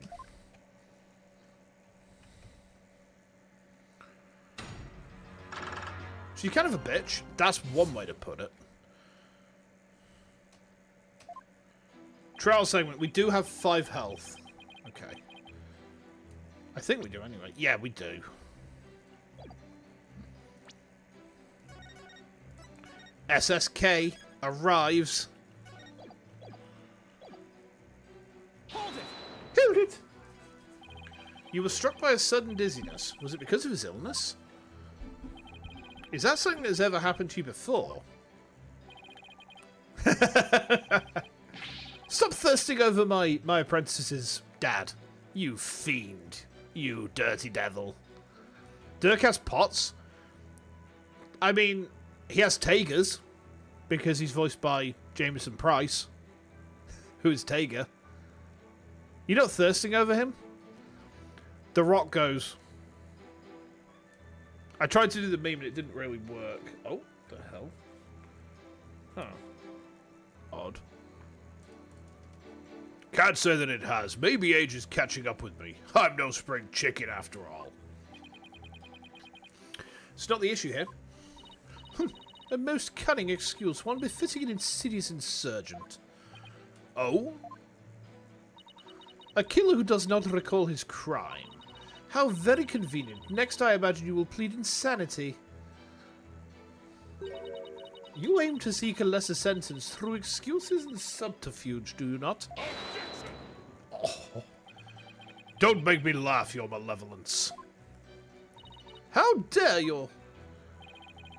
She's kind of a bitch. That's one way to put it. Trial segment. We do have 5 health. Okay. I think we do anyway. Yeah, we do. SSK arrives. Hold it! Hold it! You were struck by a sudden dizziness. Was it because of his illness? Is that something that's ever happened to you before? Stop thirsting over my apprentice's dad. You fiend. You dirty devil. Dirk has pots. I mean, he has Tagers. Because he's voiced by Jameson Price. Who is Tager? You're not thirsting over him? The Rock goes... I tried to do the meme and it didn't really work. Oh, the hell? Huh. Odd. Can't say that it has. Maybe age is catching up with me. I'm no spring chicken after all. It's not the issue here. A most cunning excuse, one befitting an insidious insurgent. Oh? A killer who does not recall his crime. How very convenient. Next, I imagine you will plead insanity. You aim to seek a lesser sentence through excuses and subterfuge, do you not? Oh. Don't make me laugh, your malevolence. How dare you?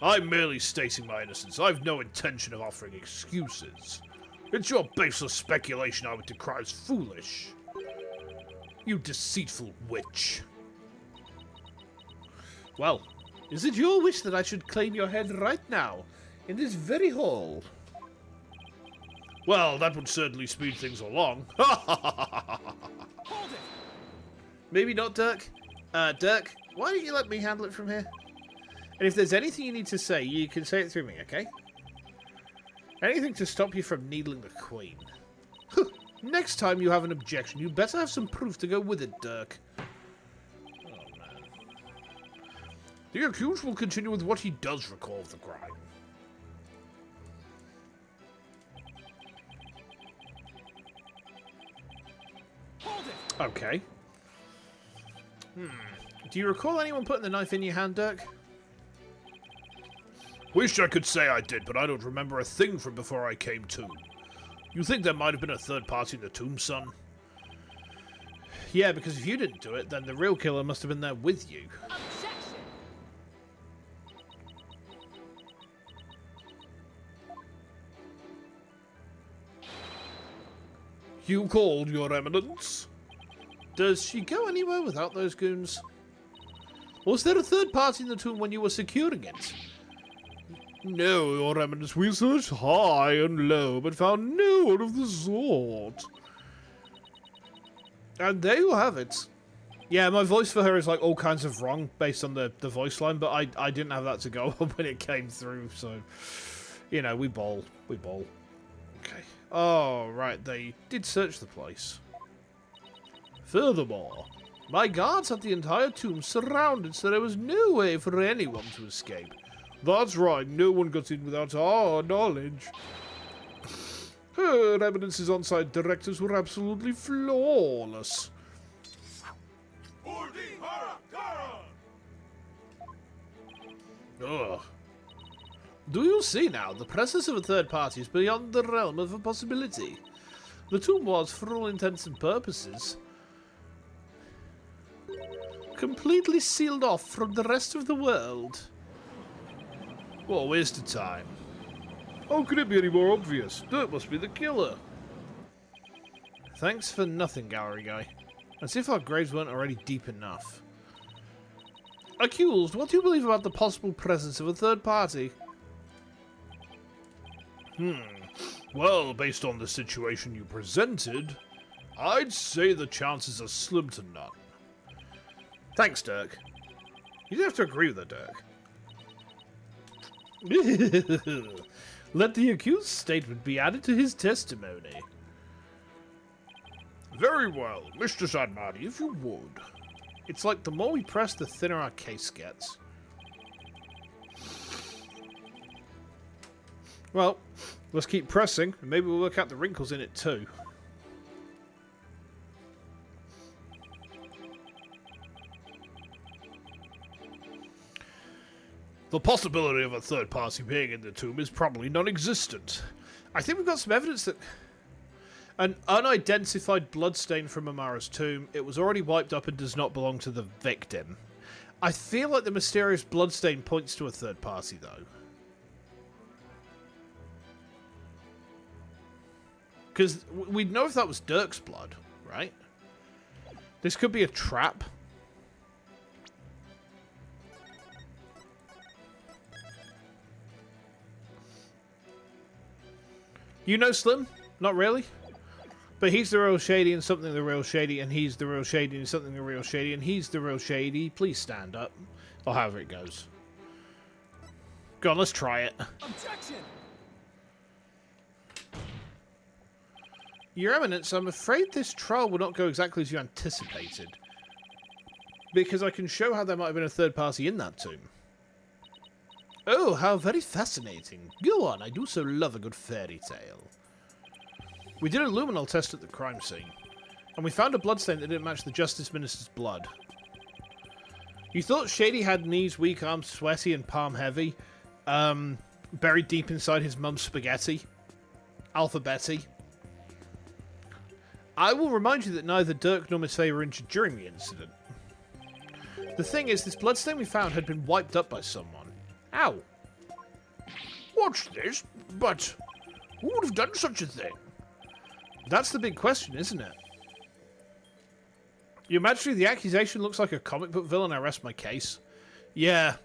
I'm merely stating my innocence. I've no intention of offering excuses. It's your baseless speculation I would decry as foolish. You deceitful witch. Well, is it your wish that I should claim your head right now, in this very hall? Well, that would certainly speed things along. Hold it! Maybe not, Dirk. Dirk, why don't you let me handle it from here? And if there's anything you need to say, you can say it through me, okay? Anything to stop you from needling the Queen. Next time you have an objection, you better have some proof to go with it, Dirk. The accused will continue with what he does recall of the crime. Hold it! Okay. Do you recall anyone putting the knife in your hand, Dirk? Wish I could say I did, but I don't remember a thing from before I came to. You think there might have been a third party in the tomb, son? Yeah, because if you didn't do it, then the real killer must have been there with you. Objection! You called, Your Eminence? Does she go anywhere without those goons? Was there a third party in the tomb when you were securing it? No, Your Eminence. We searched high and low, but found no one of the sort. And there you have it. Yeah, my voice for her is like all kinds of wrong based on the voice line, but I didn't have that to go on when it came through, so... You know, we bowl. We bowl. Okay. Oh, right, they did search the place. Furthermore, my guards had the entire tomb surrounded, so there was no way for anyone to escape. That's right, no one got in without our knowledge. Her Eminence's on-site directives were absolutely flawless. Ugh. Do you see now? The presence of a third party is beyond the realm of a possibility. The tomb was, for all intents and purposes, completely sealed off from the rest of the world. What a waste of time. How could it be any more obvious? Dirt must be the killer. Thanks for nothing, gallery guy. As if our graves weren't already deep enough. Accused, what do you believe about the possible presence of a third party? Well, based on the situation you presented, I'd say the chances are slim to none. Thanks, Dirk. You don't have to agree with that, Dirk. Let the accused's statement be added to his testimony. Very well, Mr. Zadmadi, if you would. It's like the more we press, the thinner our case gets. Well, let's keep pressing, and maybe we'll work out the wrinkles in it too. The possibility of a third party being in the tomb is probably non-existent. I think we've got some evidence that an unidentified bloodstain from Amara's tomb, it was already wiped up and does not belong to the victim. I feel like the mysterious bloodstain points to a third party, though. Because we'd know if that was Dirk's blood, right? This could be a trap. You know Slim? Not really? But he's the real shady and something the real shady, and he's the real shady and something the real shady, and he's the real shady. Please stand up. Or however it goes. Go on, let's try it. Objection! Your Eminence, I'm afraid this trial will not go exactly as you anticipated. Because I can show how there might have been a third party in that tomb. Oh, how very fascinating. Go on, I do so love a good fairy tale. We did a luminol test at the crime scene, and we found a bloodstain that didn't match the Justice Minister's blood. You thought Shady had knees weak, arms sweaty, and palm heavy, buried deep inside his mum's spaghetti. Alpha Betty. I will remind you that neither Dirk nor Miss Faye were injured during the incident. The thing is, this bloodstain we found had been wiped up by someone. Ow! Watch this, but who would have done such a thing? That's the big question, isn't it? Your Majesty, the accusation looks like a comic book villain. I rest my case. Yeah.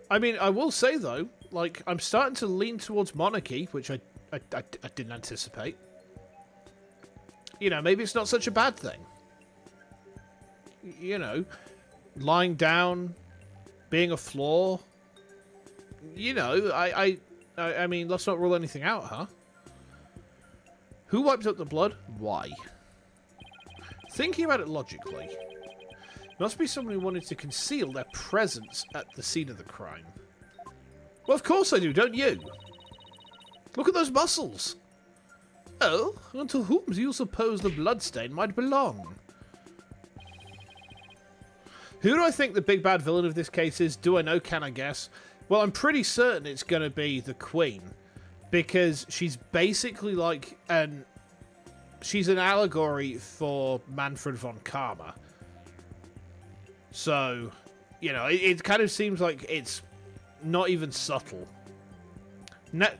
I mean, I will say, though, like, I'm starting to lean towards monarchy, which I didn't anticipate. You know, maybe it's not such a bad thing. You know, lying down, being a flaw. You know, I mean, let's not rule anything out, huh? Who wiped up the blood? Why? Thinking about it logically, must be someone who wanted to conceal their presence at the scene of the crime. Well, of course I do, don't you? Look at those muscles! Oh, and to whom do you suppose the bloodstain might belong? Who do I think the big bad villain of this case is? Do I know? Can I guess? Well, I'm pretty certain it's going to be the Queen. Because she's basically like she's an allegory for Manfred von Karma. So, you know, it kind of seems like it's not even subtle.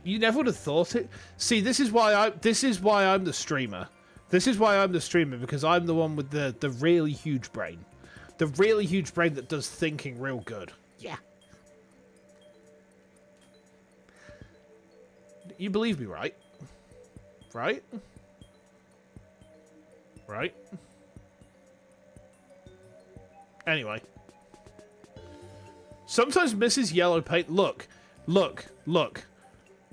You never would have thought it. See, this is why I'm the streamer. This is why I'm the streamer, because I'm the one with the really huge brain. The really huge brain that does thinking real good. Yeah. You believe me, right? Right? Right? Anyway. Sometimes Mrs. Yellow Paint... Look.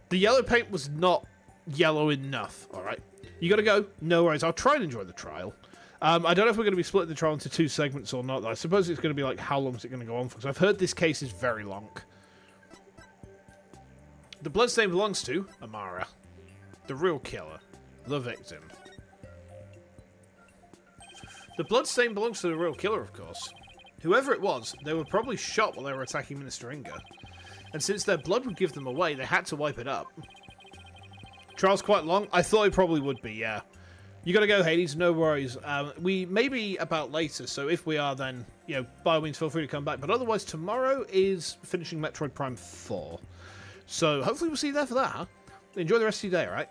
The yellow paint was not yellow enough. All right. You got to go. No worries. I'll try and enjoy the trial. I don't know if we're going to be splitting the trial into 2 segments or not. I suppose it's going to be like, how long is it going to go on for? Because I've heard this case is very long. The bloodstain belongs to Amara, the real killer, the victim. The bloodstain belongs to the real killer, of course. Whoever it was, they were probably shot while they were attacking Minister Inga. And since their blood would give them away, they had to wipe it up. Trial's quite long? I thought it probably would be, yeah. You gotta go, Hades, no worries. We may be about later, so if we are, then, you know, by all means, feel free to come back. But otherwise, tomorrow is finishing Metroid Prime 4. So, hopefully we'll see you there for that, huh? Enjoy the rest of your day, alright?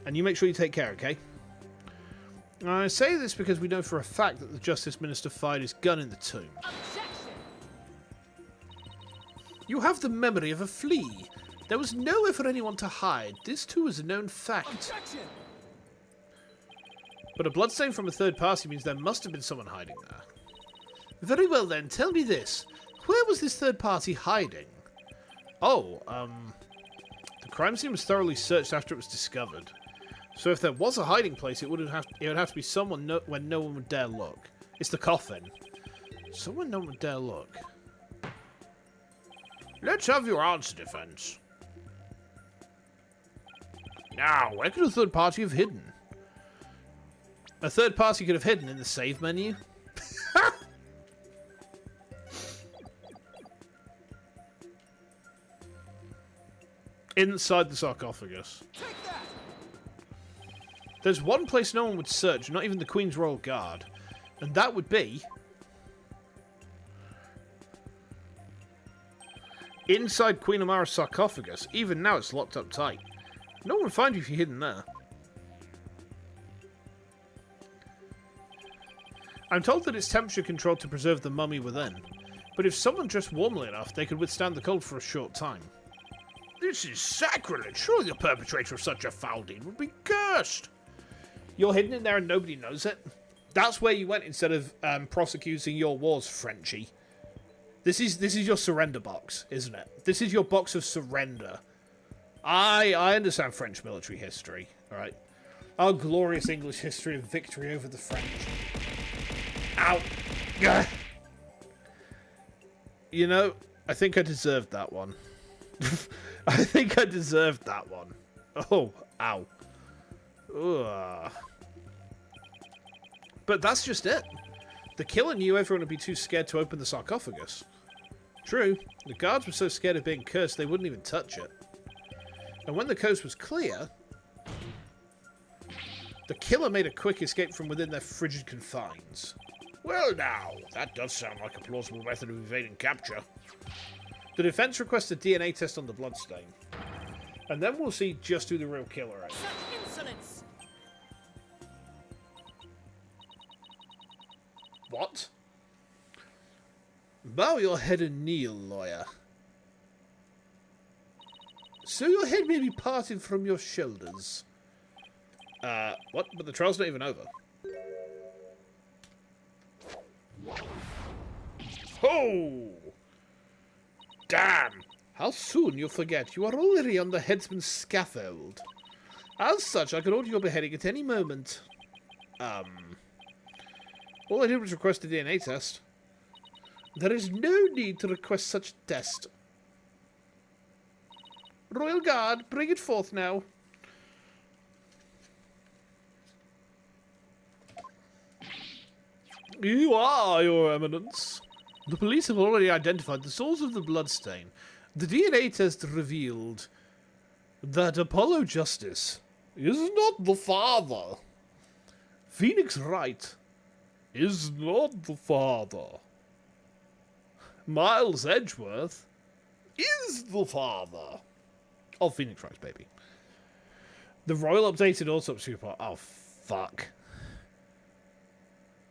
And you make sure you take care, okay? I say this because we know for a fact that the Justice Minister fired his gun in the tomb. Objection! You have the memory of a flea. There was nowhere for anyone to hide. This, too, is a known fact. Objection! But a bloodstain from a third party means there must have been someone hiding there. Very well then, tell me this. Where was this third party hiding? Oh, the crime scene was thoroughly searched after it was discovered. So if there was a hiding place, it would have to be someone when no one would dare look. It's the coffin. Someone no one would dare look. Let's have your answer, defense. Now, where could a third party have hidden? A third party could have hidden in the save menu. Inside the sarcophagus. Take that! There's one place no one would search, not even the Queen's Royal Guard. And that would be... inside Queen Amara's sarcophagus. Even now it's locked up tight. No one would find you if you're hidden there. I'm told that it's temperature controlled to preserve the mummy within. But if someone dressed warmly enough, they could withstand the cold for a short time. This is sacrilege. Surely the perpetrator of such a foul deed would be cursed. You're hidden in there and nobody knows it? That's where you went instead of prosecuting your wars, Frenchie. This is your surrender box, isn't it? This is your box of surrender. I understand French military history, alright? Our glorious English history of victory over the French. Ow! Gah. You know, I think I deserved that one. I think I deserved that one. Oh, ow. Ugh. But that's just it. The killer knew everyone would be too scared to open the sarcophagus. True, the guards were so scared of being cursed they wouldn't even touch it. And when the coast was clear, the killer made a quick escape from within their frigid confines. Well now, that does sound like a plausible method of evading capture. The defense requests a DNA test on the bloodstain. And then we'll see just who the real killer is. Such insolence! What? Bow your head and kneel, lawyer. So your head may be parted from your shoulders. What? But the trial's not even over. Ho! Damn! How soon you forget you are already on the headsman's scaffold. As such, I could order your beheading at any moment. All I did was request a DNA test. There is no need to request such a test. Royal Guard, bring it forth now. You are, Your Eminence. The police have already identified the source of the bloodstain. The DNA test revealed that Apollo Justice is not the father. Phoenix Wright is not the father. Miles Edgeworth is the father. Oh, Phoenix Wright, baby. The Royal updated autopsy report. Oh, fuck.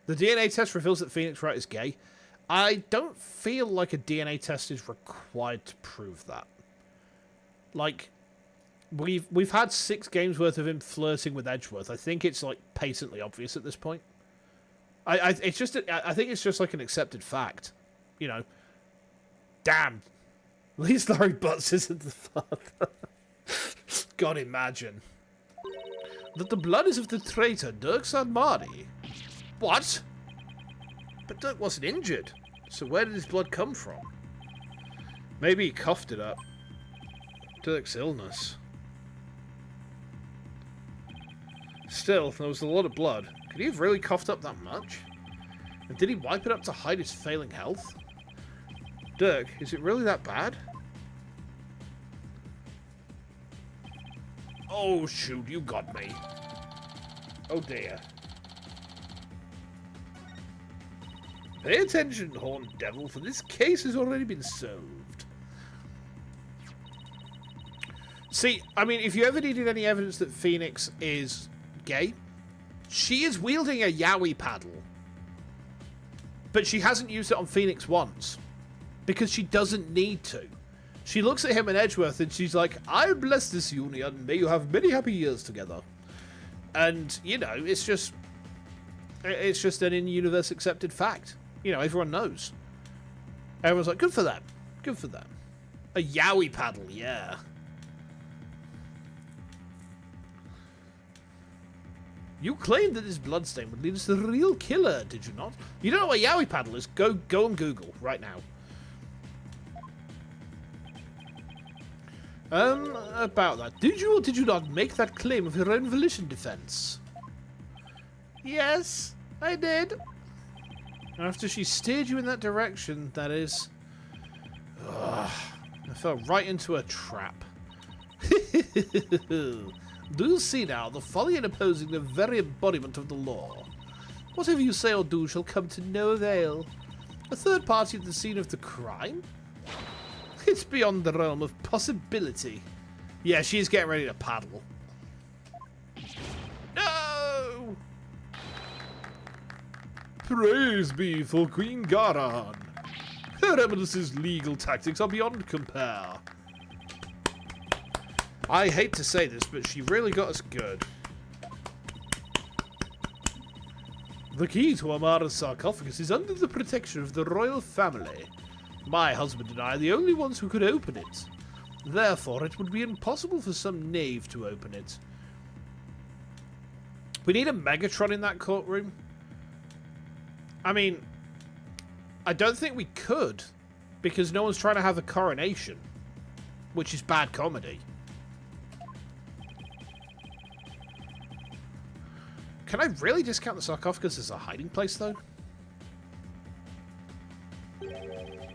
The DNA test reveals that Phoenix Wright is gay. I don't feel like a DNA test is required to prove that. Like, we've had 6 games worth of him flirting with Edgeworth. I think it's like patently obvious at this point. I think it's just like an accepted fact. You know. Damn. At least Larry Butts isn't the father. God, imagine. That the blood is of the traitor, Dirk Sadmadi. What? But Dirk wasn't injured. So where did his blood come from? Maybe he coughed it up. Dirk's illness. Still, there was a lot of blood. Could he have really coughed up that much? And did he wipe it up to hide his failing health? Dirk, is it really that bad? Oh shoot, you got me. Oh dear. Pay attention, horned devil, for this case has already been solved. See, I mean, if you ever needed any evidence that Phoenix is gay, she is wielding a yaoi paddle. But she hasn't used it on Phoenix once. Because she doesn't need to. She looks at him in Edgeworth and she's like, I bless this union, may you have many happy years together. And, you know, it's just an in-universe accepted fact. You know, everyone knows. Everyone's like, good for them. Good for them. A yaoi paddle, yeah. You claimed that this bloodstain would lead us to the real killer, did you not? You don't know what a yaoi paddle is? Go on Google right now. About that. Did you or did you not make that claim of your own volition, defense? Yes, I did. After she steered you in that direction, that is. Ugh, I fell right into a trap. Do you see now the folly in opposing the very embodiment of the law? Whatever you say or do shall come to no avail. A third party at the scene of the crime? It's beyond the realm of possibility. Yeah, she's getting ready to paddle. No! Praise be for Queen Garan. Her Eminence's legal tactics are beyond compare. I hate to say this, but she really got us good. The key to Amara's sarcophagus is under the protection of the royal family. My husband and I are the only ones who could open it. Therefore, it would be impossible for some knave to open it. We need a Megatron in that courtroom. I mean, I don't think we could, because no one's trying to have a coronation, which is bad comedy. Can I really discount the sarcophagus as a hiding place, though?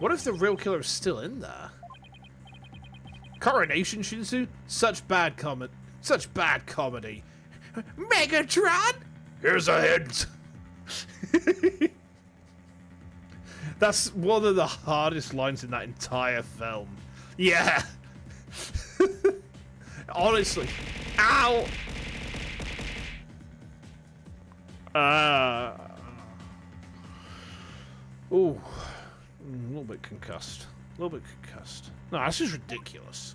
What if the real killer is still in there? Coronation Shinsu? Such bad comedy. Such bad comedy. Megatron? Here's a hint. That's one of the hardest lines in that entire film. Yeah. Honestly. Ow! Ooh. A little bit concussed. A little bit concussed. No, this is ridiculous.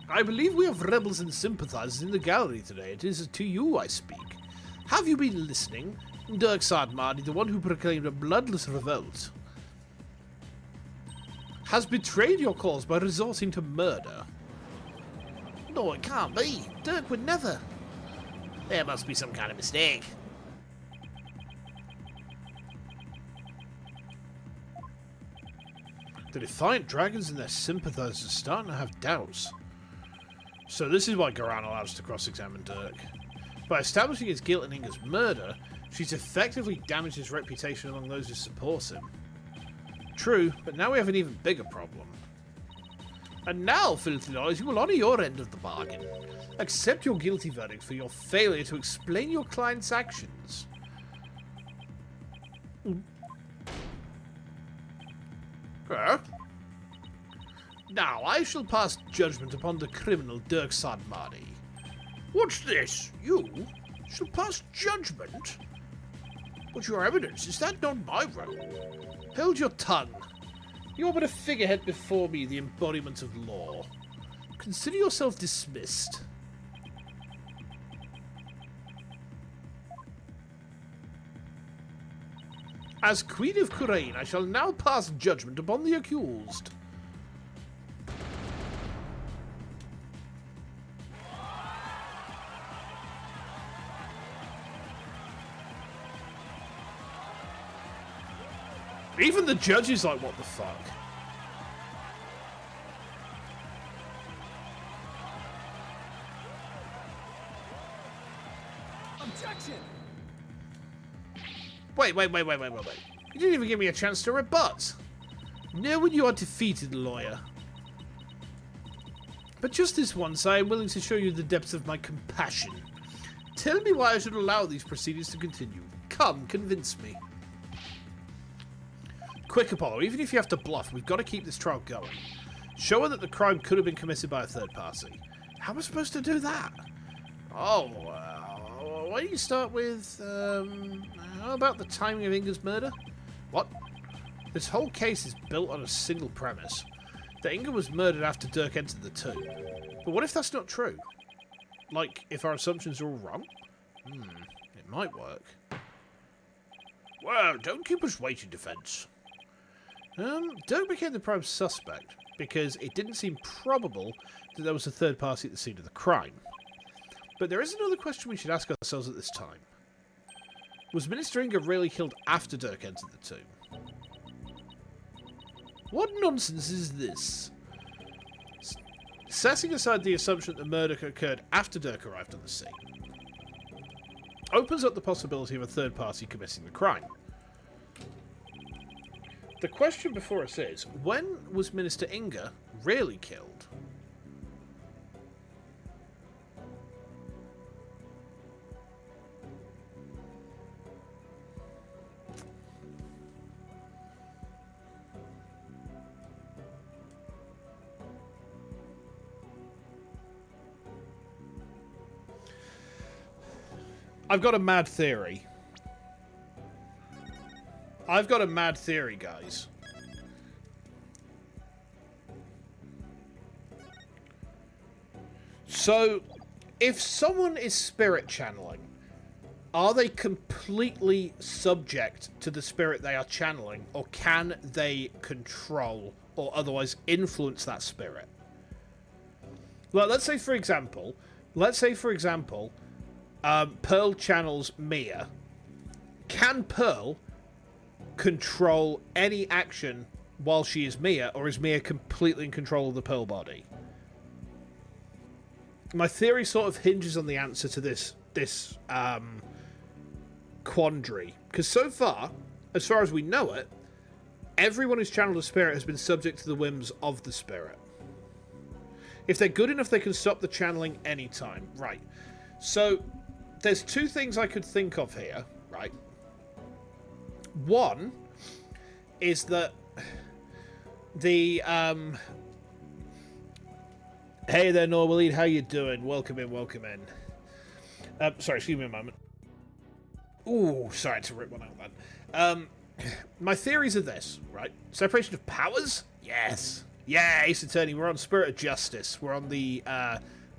I believe we have rebels and sympathizers in the gallery today. It is to you I speak. Have you been listening? Dirk Sadmadi, the one who proclaimed a bloodless revolt, has betrayed your cause by resorting to murder. No, it can't be. Dirk would never. There must be some kind of mistake. The Defiant Dragons and their sympathizers are starting to have doubts. So this is why Garan allowed us to cross-examine Dirk. By establishing his guilt in Inga's murder, she's effectively damaged his reputation among those who support him. True, but now we have an even bigger problem. And now, Filthy Noise, you will honour your end of the bargain. Accept your guilty verdict for your failure to explain your client's actions. Now I shall pass judgment upon the criminal Dirk Sadmadi. What's this? You shall pass judgment? But your evidence, is that not my role? Hold your tongue. You are but a figurehead before me, the embodiment of law. Consider yourself dismissed. As Queen of Kurain, I shall now pass judgment upon the accused. Even the judge is like, what the fuck? Objection! Wait. You didn't even give me a chance to rebut. Know when you are defeated, lawyer. But just this once, I am willing to show you the depths of my compassion. Tell me why I should allow these proceedings to continue. Come, convince me. Quick, Apollo, even if you have to bluff, we've got to keep this trial going. Show her that the crime could have been committed by a third party. How am I supposed to do that? Oh, why don't you start with, how about the timing of Inga's murder? What? This whole case is built on a single premise. That Inga was murdered after Dirk entered the tomb. But what if that's not true? Like, if our assumptions are all wrong? It might work. Well, don't keep us waiting, defense. Dirk became the prime suspect because it didn't seem probable that there was a third party at the scene of the crime. But there is another question we should ask ourselves at this time. Was Minister Inga really killed after Dirk entered the tomb? What nonsense is this? Setting aside the assumption that the murder occurred after Dirk arrived on the scene, opens up the possibility of a third party committing the crime. The question before us is, when was Minister Inga really killed? I've got a mad theory. Guys. So, if someone is spirit channeling, are they completely subject to the spirit they are channeling, or can they control or otherwise influence that spirit? Well, let's say for example, Pearl channels Mia. Can Pearl control any action while she is Mia, or is Mia completely in control of the Pearl body? My theory sort of hinges on the answer to this quandary, because so far as we know it, everyone who's channeled a spirit has been subject to the whims of the spirit. If they're good enough, they can stop the channeling anytime. Right. So there's two things I could think of here, right? One is that the hey there, Norwaleed, how you doing? Welcome in. Sorry, excuse me a moment. Ooh, sorry to rip one out then. My theories are this, right? Separation of powers? Yes. Yeah, Ace Attorney, we're on Spirit of Justice. We're on the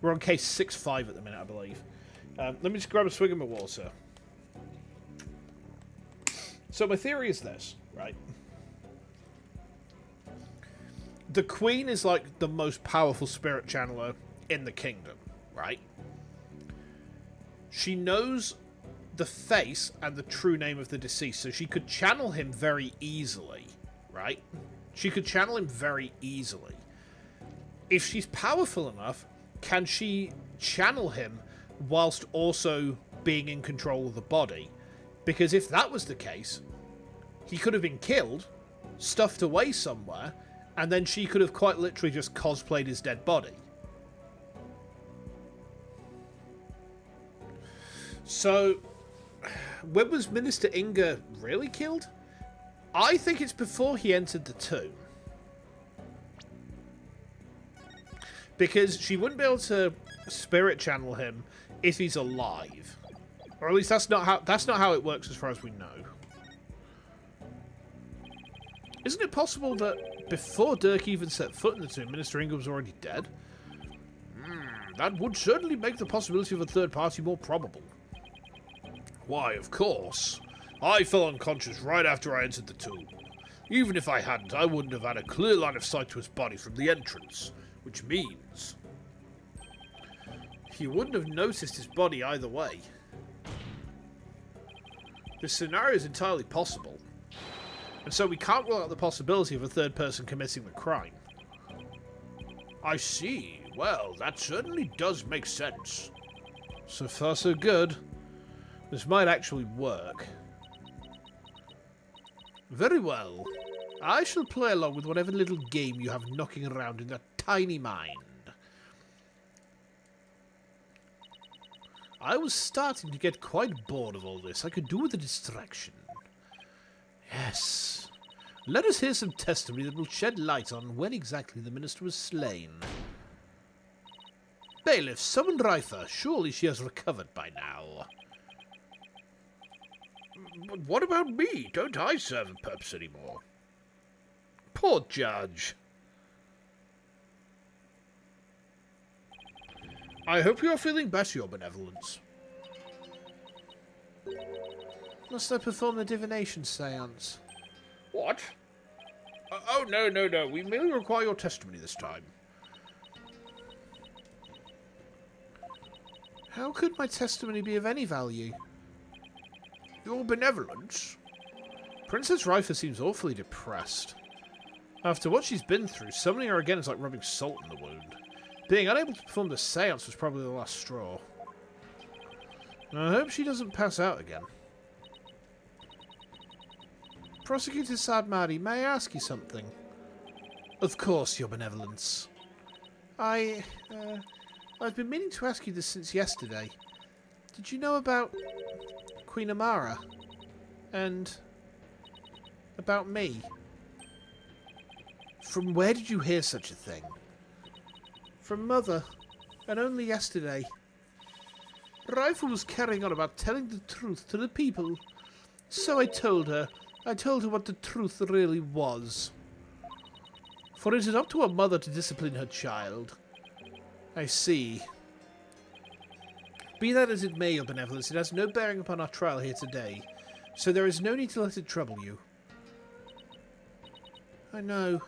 we're on case 6-5 at the minute, I believe. Let me just grab a swig of my water. So my theory is this, right? The Queen is like the most powerful spirit channeler in the kingdom, right? She knows the face and the true name of the deceased, so she could channel him very easily, right? She could channel him very easily. If she's powerful enough, can she channel him whilst also being in control of the body? Because if that was the case, he could have been killed, stuffed away somewhere, and then she could have quite literally just cosplayed his dead body. So, when was Minister Inga really killed? I think it's before he entered the tomb. Because she wouldn't be able to spirit channel him if he's alive. Or at least that's not how it works as far as we know. Isn't it possible that before Dirk even set foot in the tomb, Minister Inga was already dead? That would certainly make the possibility of a third party more probable. Why, of course. I fell unconscious right after I entered the tomb. Even if I hadn't, I wouldn't have had a clear line of sight to his body from the entrance. Which means you wouldn't have noticed his body either way. This scenario is entirely possible. And so we can't rule out the possibility of a third person committing the crime. I see. Well, that certainly does make sense. So far, so good. This might actually work. Very well. I shall play along with whatever little game you have knocking around in that tiny mind. I was starting to get quite bored of all this. I could do with a distraction. Yes. Let us hear some testimony that will shed light on when exactly the minister was slain. Bailiff, summon Rifer. Surely she has recovered by now. But what about me? Don't I serve a purpose anymore? Poor judge. I hope you are feeling better, Your Benevolence. Must I perform the divination seance? What? Oh, no. We merely require your testimony this time. How could my testimony be of any value? Your benevolence? Princess Rifer seems awfully depressed. After what she's been through, summoning her again is like rubbing salt in the wound. Being unable to perform the seance was probably the last straw. I hope she doesn't pass out again. Prosecutor Sadmadi, may I ask you something? Of course, Your Benevolence. I've been meaning to ask you this since yesterday. Did you know about Queen Amara? And about me? From where did you hear such a thing? From Mother, and only yesterday. Rifer was carrying on about telling the truth to the people. So I told her what the truth really was. For it is up to a mother to discipline her child. I see. Be that as it may, Your Benevolence, it has no bearing upon our trial here today, so there is no need to let it trouble you. I know.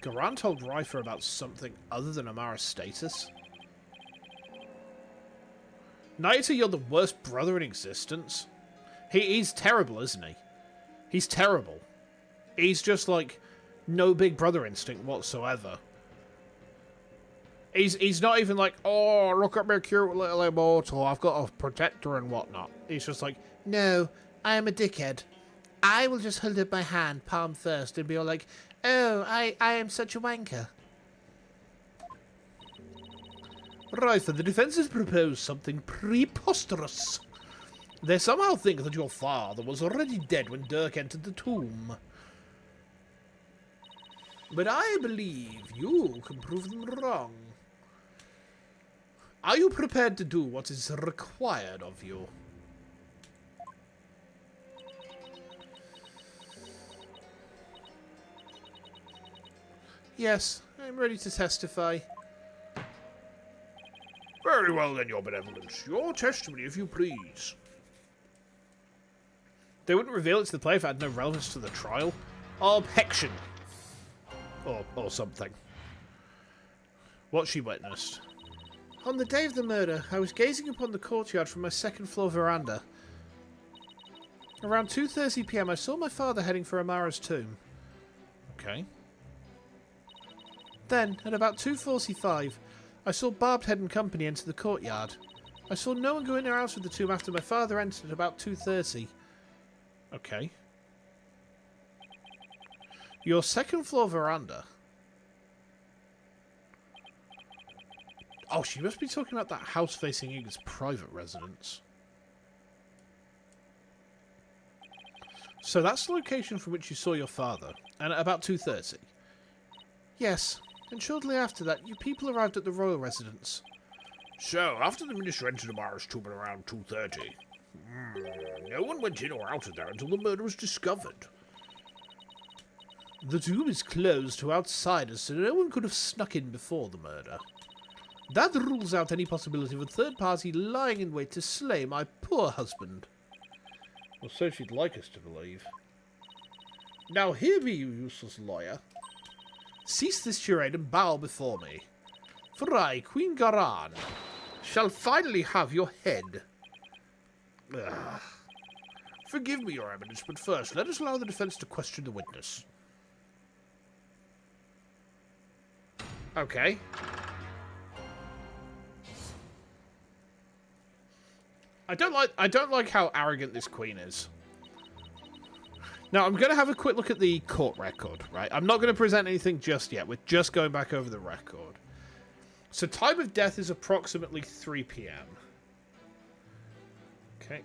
Garan told Rifer about something other than Amara's status. Naita, you're the worst brother in existence. He's terrible, isn't he? He's terrible. He's just like no big brother instinct whatsoever. He's not even like, oh, look at me cute little immortal, I've got a protector and whatnot. He's just like, no, I am a dickhead. I will just hold up my hand, palm first, and be all like, oh, I am such a wanker. Rifer, the defense has proposed something preposterous. They somehow think that your father was already dead when Dirk entered the tomb. But I believe you can prove them wrong. Are you prepared to do what is required of you? Yes, I'm ready to testify. Very well then, Your Benevolence. Your testimony, if you please. They wouldn't reveal it to the player if it had no relevance to the trial. Objection. Or something. What she witnessed. On the day of the murder, I was gazing upon the courtyard from my second-floor veranda. Around 2:30 PM, I saw my father heading for Amara's tomb. Okay. Then, at about 2:45, I saw Barbed Head and company enter the courtyard. I saw no one go in or out of the tomb after my father entered at about 2:30. Okay. Your second-floor veranda. Oh, she must be talking about that house facing Ig's private residence. So that's the location from which you saw your father, and at about 2:30. Yes, and shortly after that, you people arrived at the royal residence. So, after the minister entered Amara's tomb at around 2:30, no one went in or out of there until the murder was discovered. The tomb is closed to outsiders, so no one could have snuck in before the murder. That rules out any possibility of a third party lying in wait to slay my poor husband. Or so she'd like us to believe. Now hear me, you useless lawyer. Cease this charade and bow before me. For I, Queen Garan, shall finally have your head. Ugh. Forgive me, Your Eminence, but first, let us allow the defense to question the witness. Okay. I don't like how arrogant this queen is. Now, I'm going to have a quick look at the court record, right? I'm not going to present anything just yet. We're just going back over the record. So, time of death is approximately 3 p.m. Okay.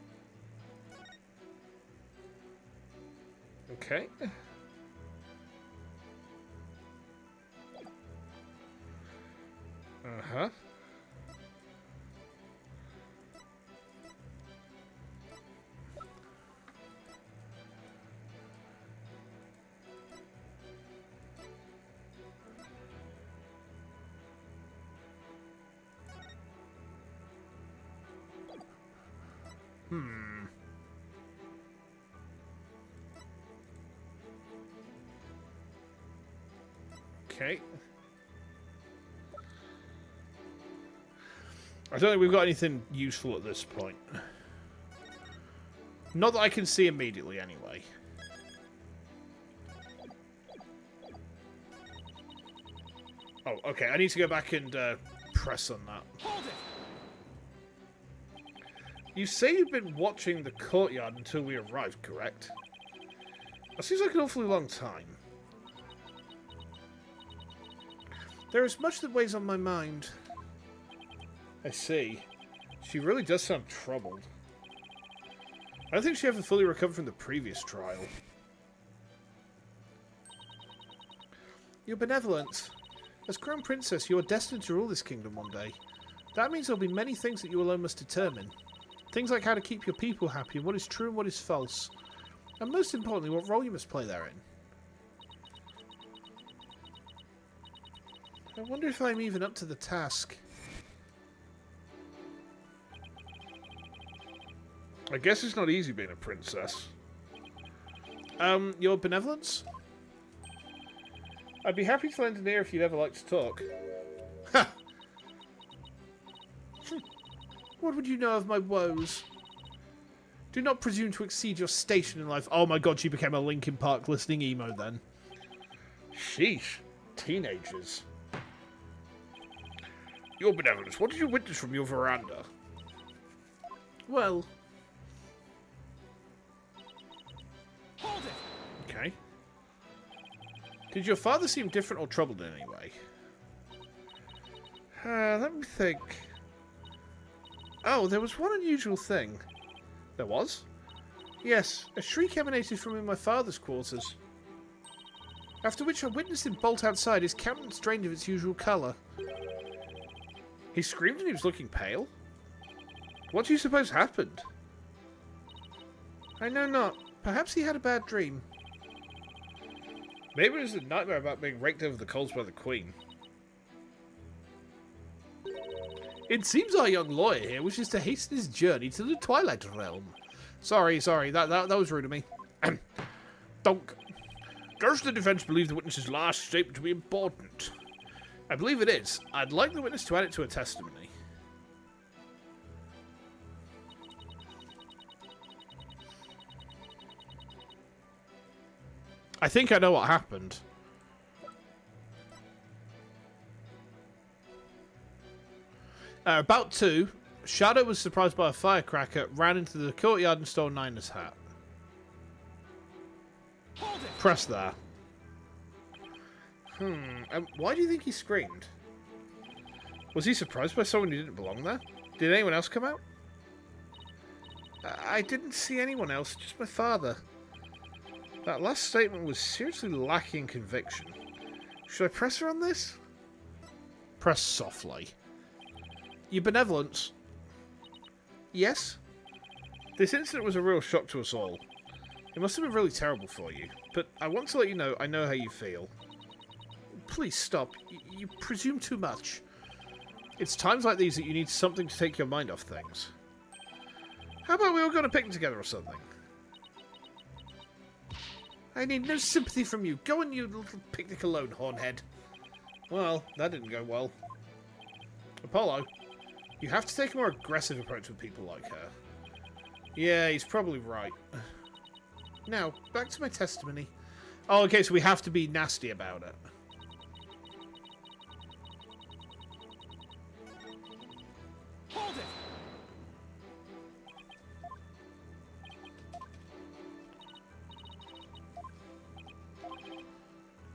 Okay. Uh-huh. Okay. I don't think we've got anything useful at this point. Not that I can see immediately, anyway. Oh, okay. I need to go back and press on that. Hold it! You say you've been watching the courtyard until we arrived, correct? That seems like an awfully long time. There is much that weighs on my mind. I see. She really does sound troubled. I don't think she ever fully recovered from the previous trial. Your benevolence. As Crown Princess, you are destined to rule this kingdom one day. That means there will be many things that you alone must determine. Things like how to keep your people happy, what is true and what is false. And most importantly, what role you must play therein. I wonder if I'm even up to the task. I guess it's not easy being a princess. Your benevolence? I'd be happy to lend an ear if you'd ever like to talk. Ha! What would you know of my woes? Do not presume to exceed your station in life. Oh my god, she became a Linkin Park listening emo then. Sheesh. Teenagers. Your Benevolence, what did you witness from your veranda? Well... Hold it! Okay. Did your father seem different or troubled in any way? Let me think. Oh, there was one unusual thing. There was? Yes, a shriek emanated from my father's quarters. After which I witnessed him bolt outside, his countenance drained of its usual colour. He screamed and he was looking pale? What do you suppose happened? I know not. Perhaps he had a bad dream. Maybe it was a nightmare about being raked over the coals by the Queen. It seems our young lawyer here wishes to hasten his journey to the Twilight Realm. Sorry, that was rude of me. Donk. Does the defense believe the witness's last statement to be important? I believe it is. I'd like the witness to add it to a testimony. I think I know what happened. About 2, Shadow was surprised by a firecracker, ran into the courtyard and stole Nina's hat. Hold it! Press there. Why do you think he screamed? Was he surprised by someone who didn't belong there? Did anyone else come out? I didn't see anyone else, just my father. That last statement was seriously lacking conviction. Should I press her on this? Press softly. Your benevolence. Yes? This incident was a real shock to us all. It must have been really terrible for you, but I want to let you know I know how you feel. Please stop. You presume too much. It's times like these that you need something to take your mind off things. How about we all go on a picnic together or something? I need no sympathy from you. Go on, you little picnic alone, hornhead. Well, that didn't go well. Apollo, you have to take a more aggressive approach with people like her. Yeah, he's probably right. Now, back to my testimony. Oh, okay, so we have to be nasty about it. Hold it!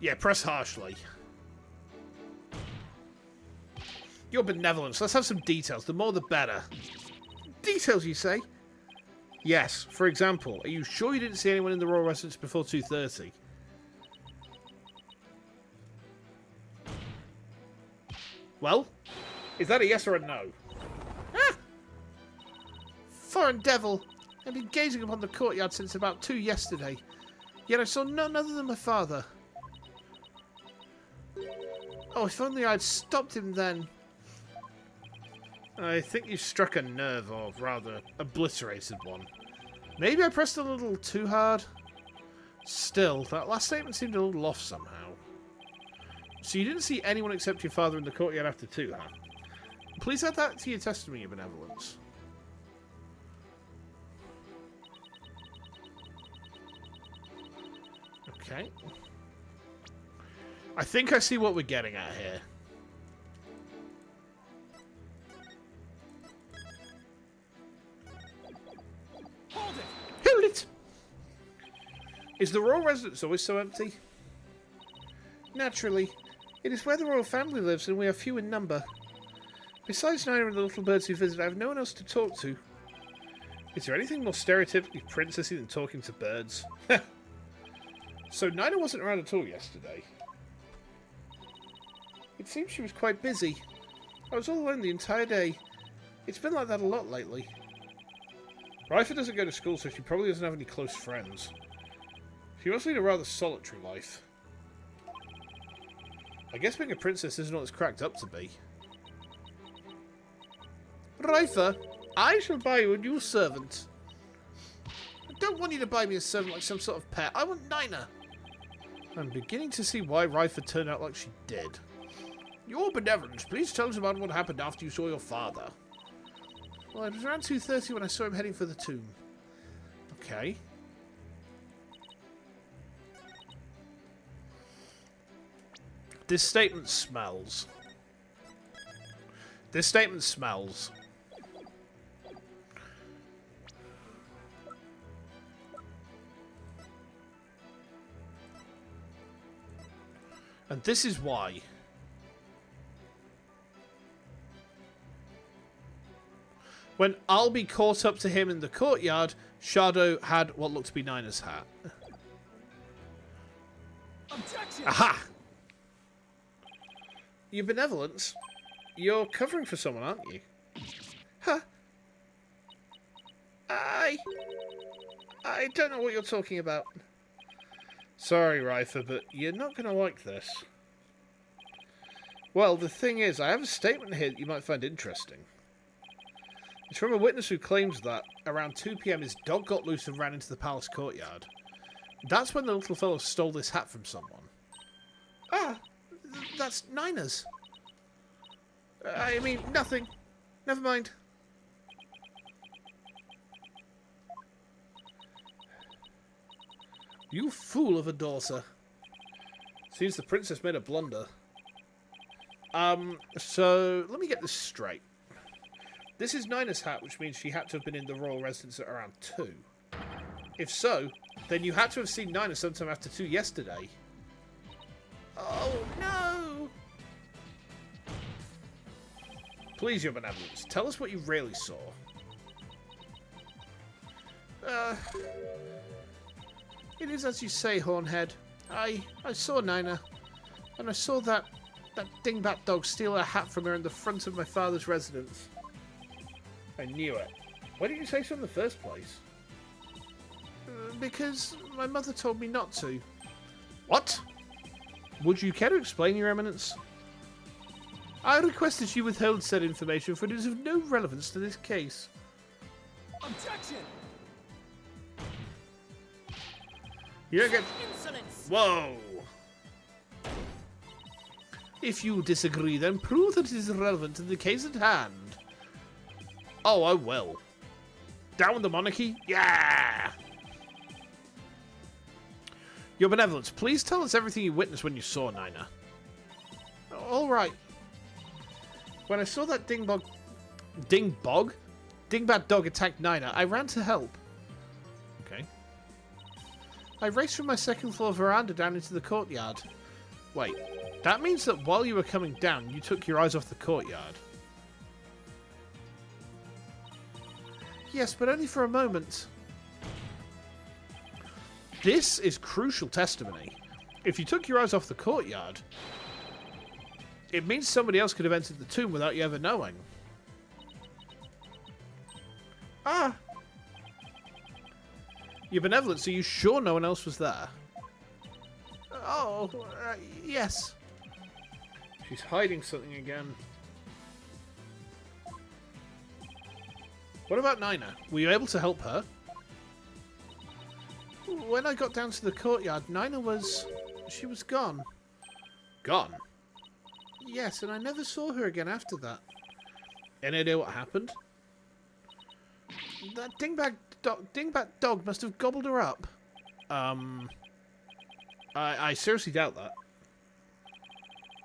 Yeah, press harshly. Your benevolence. Let's have some details. The more the better. Details, you say? Yes. For example, are you sure you didn't see anyone in the royal residence before 2:30? Well, is that a yes or a no? Ah! Foreign devil! I've been gazing upon the courtyard since about 2 yesterday. Yet I saw none other than my father. Oh, if only I'd stopped him then. I think you struck a nerve, or rather, obliterated one. Maybe I pressed a little too hard? Still, that last statement seemed a little off somehow. So you didn't see anyone except your father in the courtyard after 2, huh? Please add that to your testimony of benevolence. Okay. I think I see what we're getting at here. Hold it! Hold it! Is the royal residence always so empty? Naturally. It is where the royal family lives and we are few in number. Besides Nina and the little birds who visit, I have no one else to talk to. Is there anything more stereotypically princessy than talking to birds? So Nina wasn't around at all yesterday. It seems she was quite busy. I was all alone the entire day. It's been like that a lot lately. Rifa doesn't go to school, so she probably doesn't have any close friends. She must lead a rather solitary life. I guess being a princess isn't what it's cracked up to be. Rifa, I shall buy you a new servant. I don't want you to buy me a servant like some sort of pet. I want Nina. I'm beginning to see why Rifa turned out like she did. Your benevolence, please tell us about what happened after you saw your father. Well, it was around 2:30 when I saw him heading for the tomb. Okay. This statement smells. This statement smells. And this is why. When Albie caught up to him in the courtyard, Shadow had what looked to be Nina's hat. Objection! Aha! Your benevolence? You're covering for someone, aren't you? Huh? I don't know what you're talking about. Sorry, Rifa, but you're not going to like this. Well, the thing is, I have a statement here that you might find interesting. It's from a witness who claims that, around 2 PM, his dog got loose and ran into the palace courtyard. That's when the little fellow stole this hat from someone. Ah! That's Nina's. I mean, nothing. Never mind. You fool of a daughter. Seems the princess made a blunder. So, let me get this straight. This is Nina's hat, which means she had to have been in the royal residence at around 2. If so, then you had to have seen Nina sometime after 2 yesterday. Oh, no! Please, your benevolence, tell us what you really saw. It is as you say, Hornhead. I saw Nina, and I saw that dingbat dog steal a hat from her in the front of my father's residence. I knew it. Why didn't you say so in the first place? Because my mother told me not to. What? Would you care to explain, Your Eminence? I request that you withhold said information, for it is of no relevance to this case. Objection! You don't get... Insolence! Whoa! If you disagree, then prove that it is relevant to the case at hand. Oh, I will. Down with the monarchy? Yeah! Your Benevolence, please tell us everything you witnessed when you saw Nina. All right. When I saw that dingbat dog attack Nina, I ran to help. Okay. I raced from my second floor veranda down into the courtyard. Wait, that means that while you were coming down, you took your eyes off the courtyard. Yes, but only for a moment. This is crucial testimony. If you took your eyes off the courtyard, it means somebody else could have entered the tomb without you ever knowing. Ah! Your Benevolence, are you sure no one else was there? Oh, yes. She's hiding something again. What about Nina? Were you able to help her? When I got down to the courtyard, Nina was... she was gone. Gone? Yes, and I never saw her again after that. Any idea what happened? That dingbat dog must have gobbled her up. I seriously doubt that.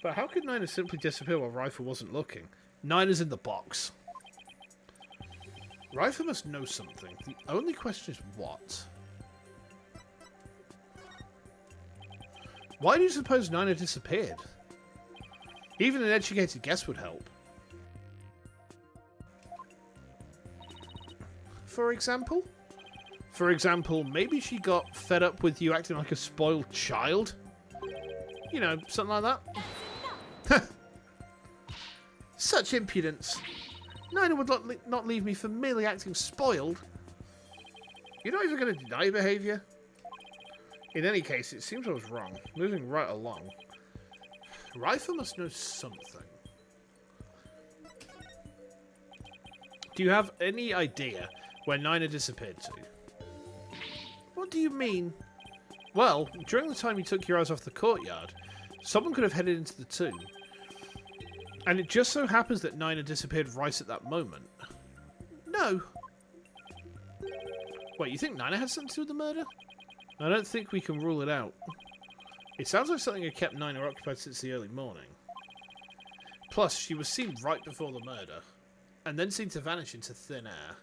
But how could Nina simply disappear while Rifle wasn't looking? Nina's in the box. Rifle must know something. The only question is what? Why do you suppose Nina disappeared? Even an educated guess would help. For example? For example, maybe she got fed up with you acting like a spoiled child? You know, something like that? Such impudence. Nina would not leave me for merely acting spoiled. You're not even going to deny your behaviour? In any case, it seems I was wrong. Moving right along. Rifle must know something. Do you have any idea where Nina disappeared to? What do you mean? Well, during the time you took your eyes off the courtyard, someone could have headed into the tomb. And it just so happens that Nina disappeared right at that moment. No. Wait, you think Nina had something to do with the murder? I don't think we can rule it out. It sounds like something had kept Nina occupied since the early morning. Plus, she was seen right before the murder, and then seemed to vanish into thin air.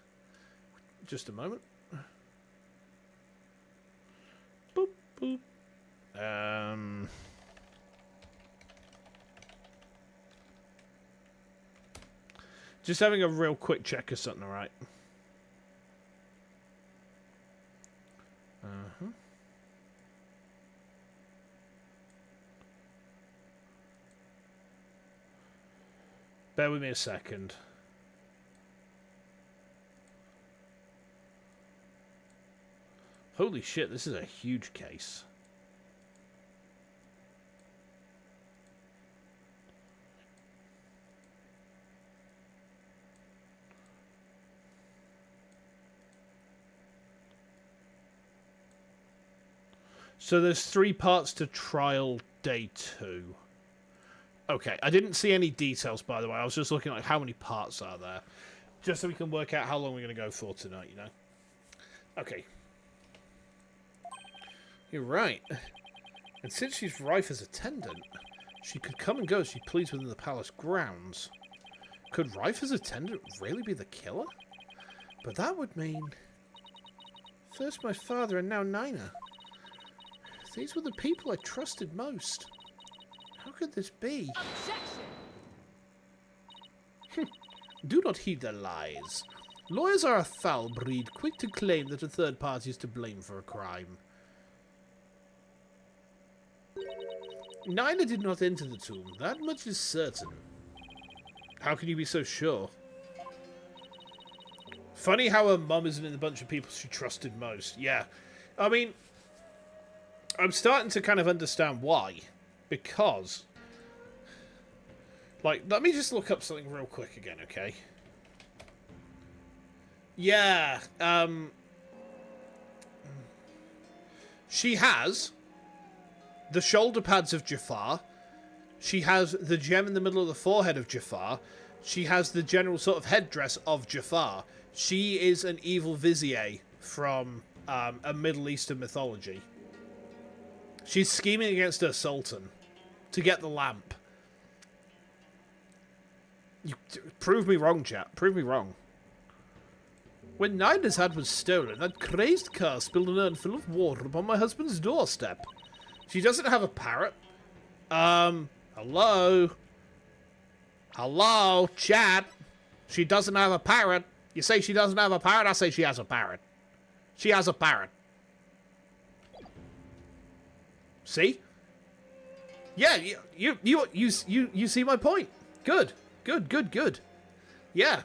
Just a moment. Boop, boop. Just having a real quick check of something, alright? Uh-huh. Bear with me a second. Holy shit, this is a huge case. So there's 3 parts to trial day 2. Okay, I didn't see any details, by the way. I was just looking at how many parts are there. Just so we can work out how long we're going to go for tonight, you know? Okay. You're right. And since she's Rifer's attendant, she could come and go as she pleased within the palace grounds. Could Rifer's attendant really be the killer? But that would mean... first my father and now Nina. These were the people I trusted most. How could this be? Objection! Do not heed their lies. Lawyers are a foul breed, quick to claim that a third party is to blame for a crime. Nina did not enter the tomb. That much is certain. How can you be so sure? Funny how her mum isn't in the bunch of people she trusted most. Yeah. I mean... I'm starting to kind of understand why. Because... like, let me just look up something real quick again, okay? Yeah, she has the shoulder pads of Jafar. She has the gem in the middle of the forehead of Jafar. She has the general sort of headdress of Jafar. She is an evil vizier from a Middle Eastern mythology. She's scheming against her sultan to get the lamp. Prove me wrong, chat. Prove me wrong. When Nina's hat was stolen, that crazed car spilled an urn full of water upon my husband's doorstep. She doesn't have a parrot. Hello? Hello, chat? She doesn't have a parrot. You say she doesn't have a parrot, I say she has a parrot. She has a parrot. See? Yeah, you see my point. Good. Good. Yeah.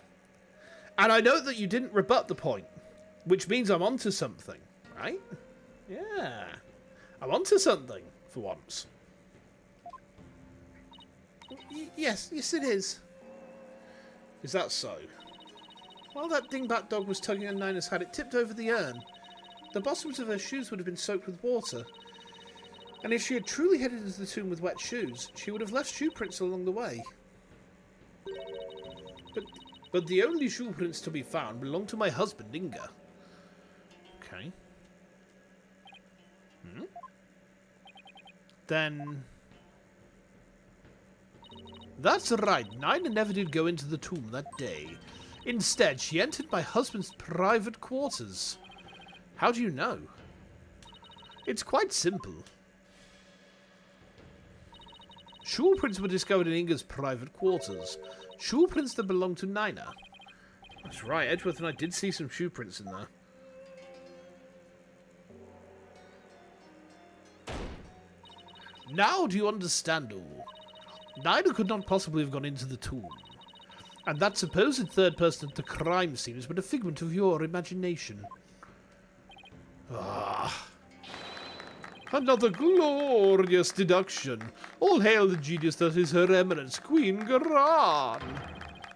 And I know that you didn't rebut the point, which means I'm onto something, right? Yeah. I'm onto something, for once. Yes it is. Is that so? While that dingbat dog was tugging on Nina's hat, it tipped over the urn. The bottoms of her shoes would have been soaked with water. And if she had truly headed into the tomb with wet shoes, she would have left shoe prints along the way. But the only shoe prints to be found belong to my husband, Inga. Okay. Then... That's right, Nina never did go into the tomb that day. Instead, she entered my husband's private quarters. How do you know? It's quite simple. Shoe prints were discovered in Inga's private quarters. Shoe prints that belonged to Nina. That's right, Edgeworth and I did see some shoe prints in there. Now do you understand all? Nina could not possibly have gone into the tomb. And that supposed third person at the crime scene is but a figment of your imagination. Ah. Another glorious deduction. All hail the genius that is Her Eminence Queen Garan.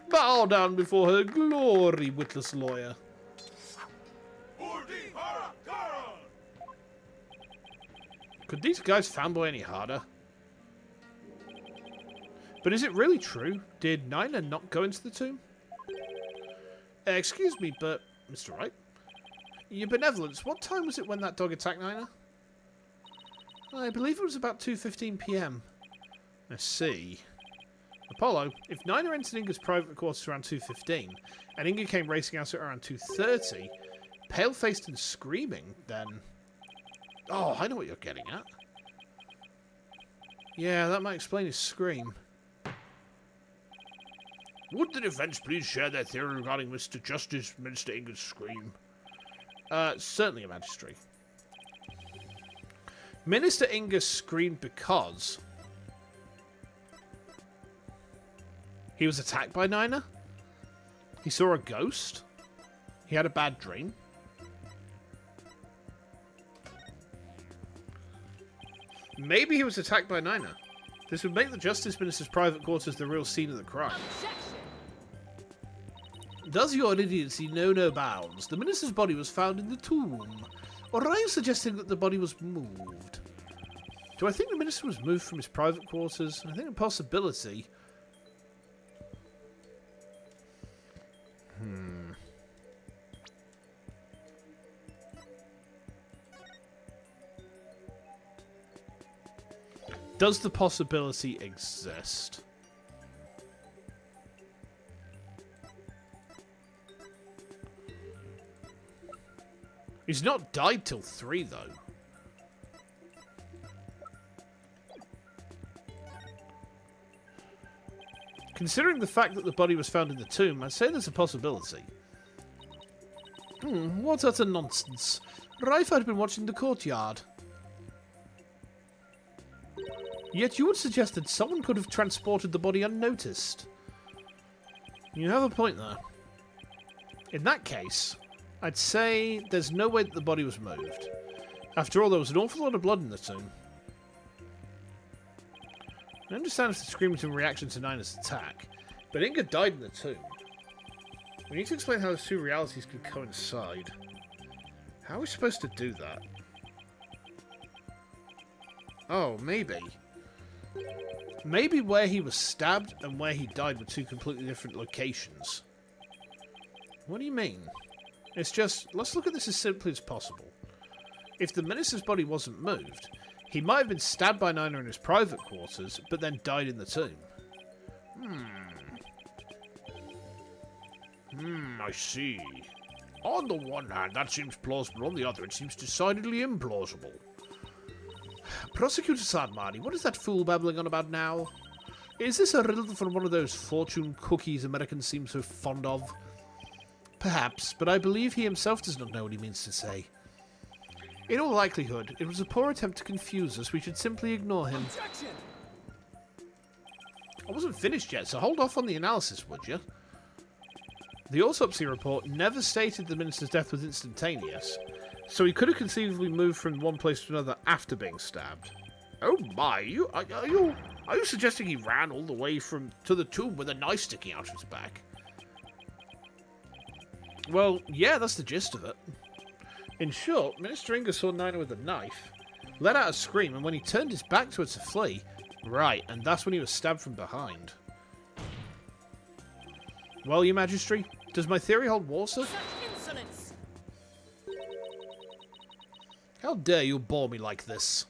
Bow down before her glory, witless lawyer. Could these guys fanboy any harder? But is it really true? Did Nina not go into the tomb? Excuse me, but... Mr. Wright? Your benevolence, what time was it when that dog attacked Nina? I believe it was about 2:15 PM. I see. Apollo, if Nina entered Inga's private quarters around 2:15, and Inga came racing out at around 2:30, pale-faced and screaming, then... Oh, I know what you're getting at. Yeah, that might explain his scream. Would the defense please share their theory regarding Mr. Justice Minister Inga's scream? Certainly, Your Majesty. Minister Inga screamed because he was attacked by Nina. He saw a ghost. He had a bad dream. Maybe he was attacked by Nina. This would make the Justice Minister's private quarters the real scene of the crime. Does your idiocy know no bounds? The Minister's body was found in the tomb. Or are you suggesting that the body was moved? Do I think the Minister was moved from his private quarters? I think a possibility. Does the possibility exist? He's not died till 3, though. Considering the fact that the body was found in the tomb, I'd say there's a possibility. What utter nonsense. Raif had been watching the courtyard. Yet you would suggest that someone could have transported the body unnoticed. You have a point there. In that case, I'd say there's no way that the body was moved. After all, there was an awful lot of blood in the tomb. I understand if the scream was in reaction to Nina's attack, but Inga died in the tomb. We need to explain how those two realities could coincide. How are we supposed to do that? Oh, maybe. Maybe where he was stabbed and where he died were two completely different locations. What do you mean? It's just, let's look at this as simply as possible. If the Minister's body wasn't moved, He might have been stabbed by Nina in his private quarters, but then died in the tomb. I see. On the one hand, that seems plausible. On the other, it seems decidedly implausible. Prosecutor Sadmani, what is that fool babbling on about now? Is this a riddle from one of those fortune cookies Americans seem so fond of? Perhaps, but I believe he himself does not know what he means to say. In all likelihood, it was a poor attempt to confuse us. We should simply ignore him. Objection! I wasn't finished yet, so hold off on the analysis, would you? The autopsy report never stated the minister's death was instantaneous, so he could have conceivably moved from one place to another after being stabbed. Oh my, are you suggesting he ran all the way to the tomb with a knife sticking out his back? Well, yeah, that's the gist of it. In short, Minister Inga saw Nina with a knife, let out a scream, and when he turned his back to her to flee, right, and that's when he was stabbed from behind. Well, Your Majesty, does my theory hold water? Insolence! How dare you bore me like this?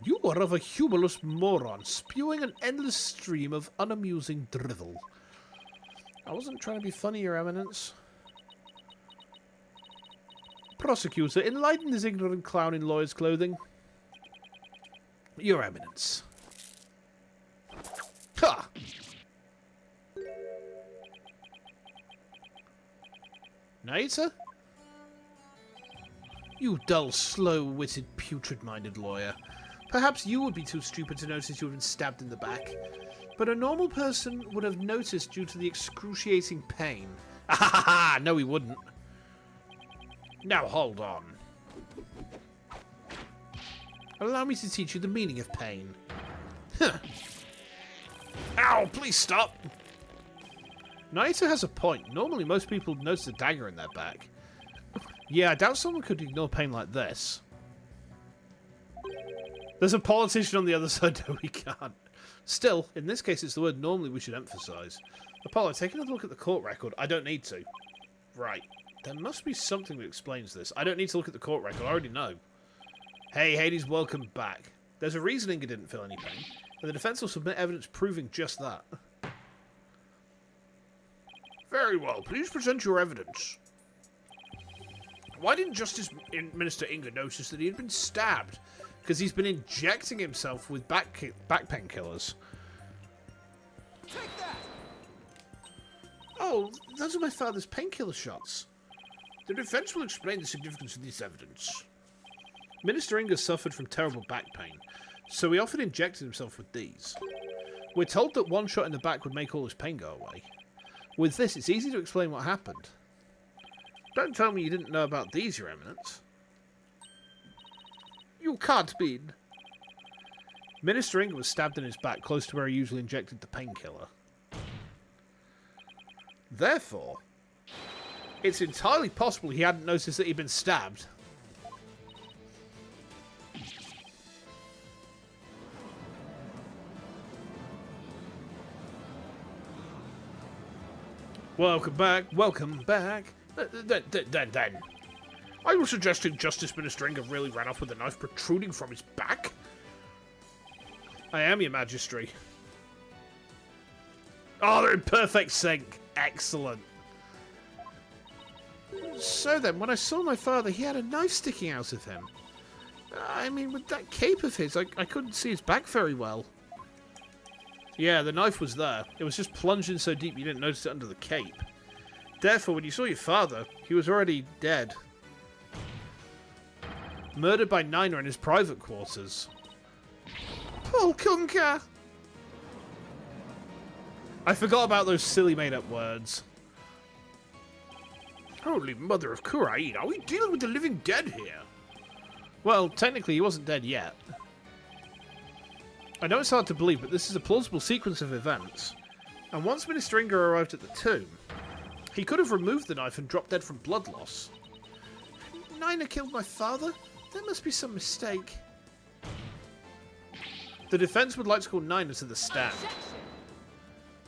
You are of a humorless moron, spewing an endless stream of unamusing drivel. I wasn't trying to be funny, Your Eminence. Prosecutor, enlighten this ignorant clown in lawyer's clothing. Your Eminence. Ha! Naita? You dull, slow-witted, putrid-minded lawyer. Perhaps you would be too stupid to notice you had been stabbed in the back. But a normal person would have noticed due to the excruciating pain. Ah, no, he wouldn't. Now hold on. Allow me to teach you the meaning of pain. Huh. Ow, please stop. Naita has a point. Normally, most people would notice a dagger in their back. Yeah, I doubt someone could ignore pain like this. There's a politician on the other side. No, we can't. Still, in this case, it's the word normally we should emphasise. Apollo, take another look at the court record. I don't need to. Right. There must be something that explains this. I don't need to look at the court record. I already know. Hey, Hades, welcome back. There's a reason Inga didn't feel any pain, and the defence will submit evidence proving just that. Very well. Please present your evidence. Why didn't Justice Minister Inga notice that he had been stabbed? Because he's been injecting himself with back painkillers. Take that! Oh, those are my father's painkiller shots. The defence will explain the significance of this evidence. Minister Inga suffered from terrible back pain, so he often injected himself with these. We're told that one shot in the back would make all his pain go away. With this, it's easy to explain what happened. Don't tell me you didn't know about these, Your Eminence. You can't mean. Minister Inga was stabbed in his back, close to where he usually injected the painkiller. Therefore, it's entirely possible he hadn't noticed that he'd been stabbed. Welcome back, welcome back. Then. Are you suggesting Justice Minister Inga really ran off with a knife protruding from his back? I am, Your Majesty. Oh, they're in perfect sync. Excellent. So then, when I saw my father, he had a knife sticking out of him. I mean, with that cape of his, I couldn't see his back very well. Yeah, the knife was there. It was just plunged in so deep you didn't notice it under the cape. Therefore, when you saw your father, he was already dead. Murdered by Nina in his private quarters. Paul Kunka! I forgot about those silly made-up words. Holy mother of Kurain, are we dealing with the living dead here? Well, technically he wasn't dead yet. I know it's hard to believe, but this is a plausible sequence of events. And once Minister Inga arrived at the tomb, he could have removed the knife and dropped dead from blood loss. Nina killed my father? There must be some mistake. The defense would like to call Nina to the stand.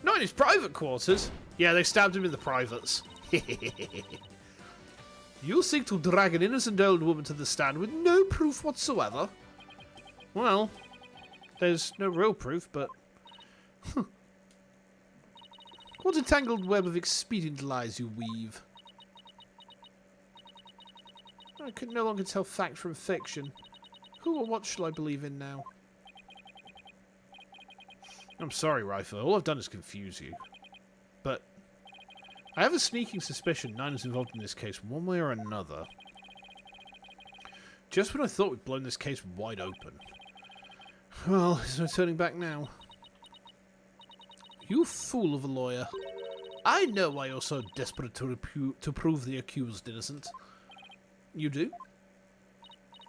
Not in his private quarters. Yeah, they stabbed him in the privates. You seek to drag an innocent old woman to the stand with no proof whatsoever? Well, there's no real proof, but... What a tangled web of expedient lies you weave. I can no longer tell fact from fiction. Who or what shall I believe in now? I'm sorry, Rifle. All I've done is confuse you. But I have a sneaking suspicion Nina's involved in this case one way or another. Just when I thought we'd blown this case wide open. Well, there's no turning back now. You fool of a lawyer. I know why you're so desperate to prove the accused innocent. You do?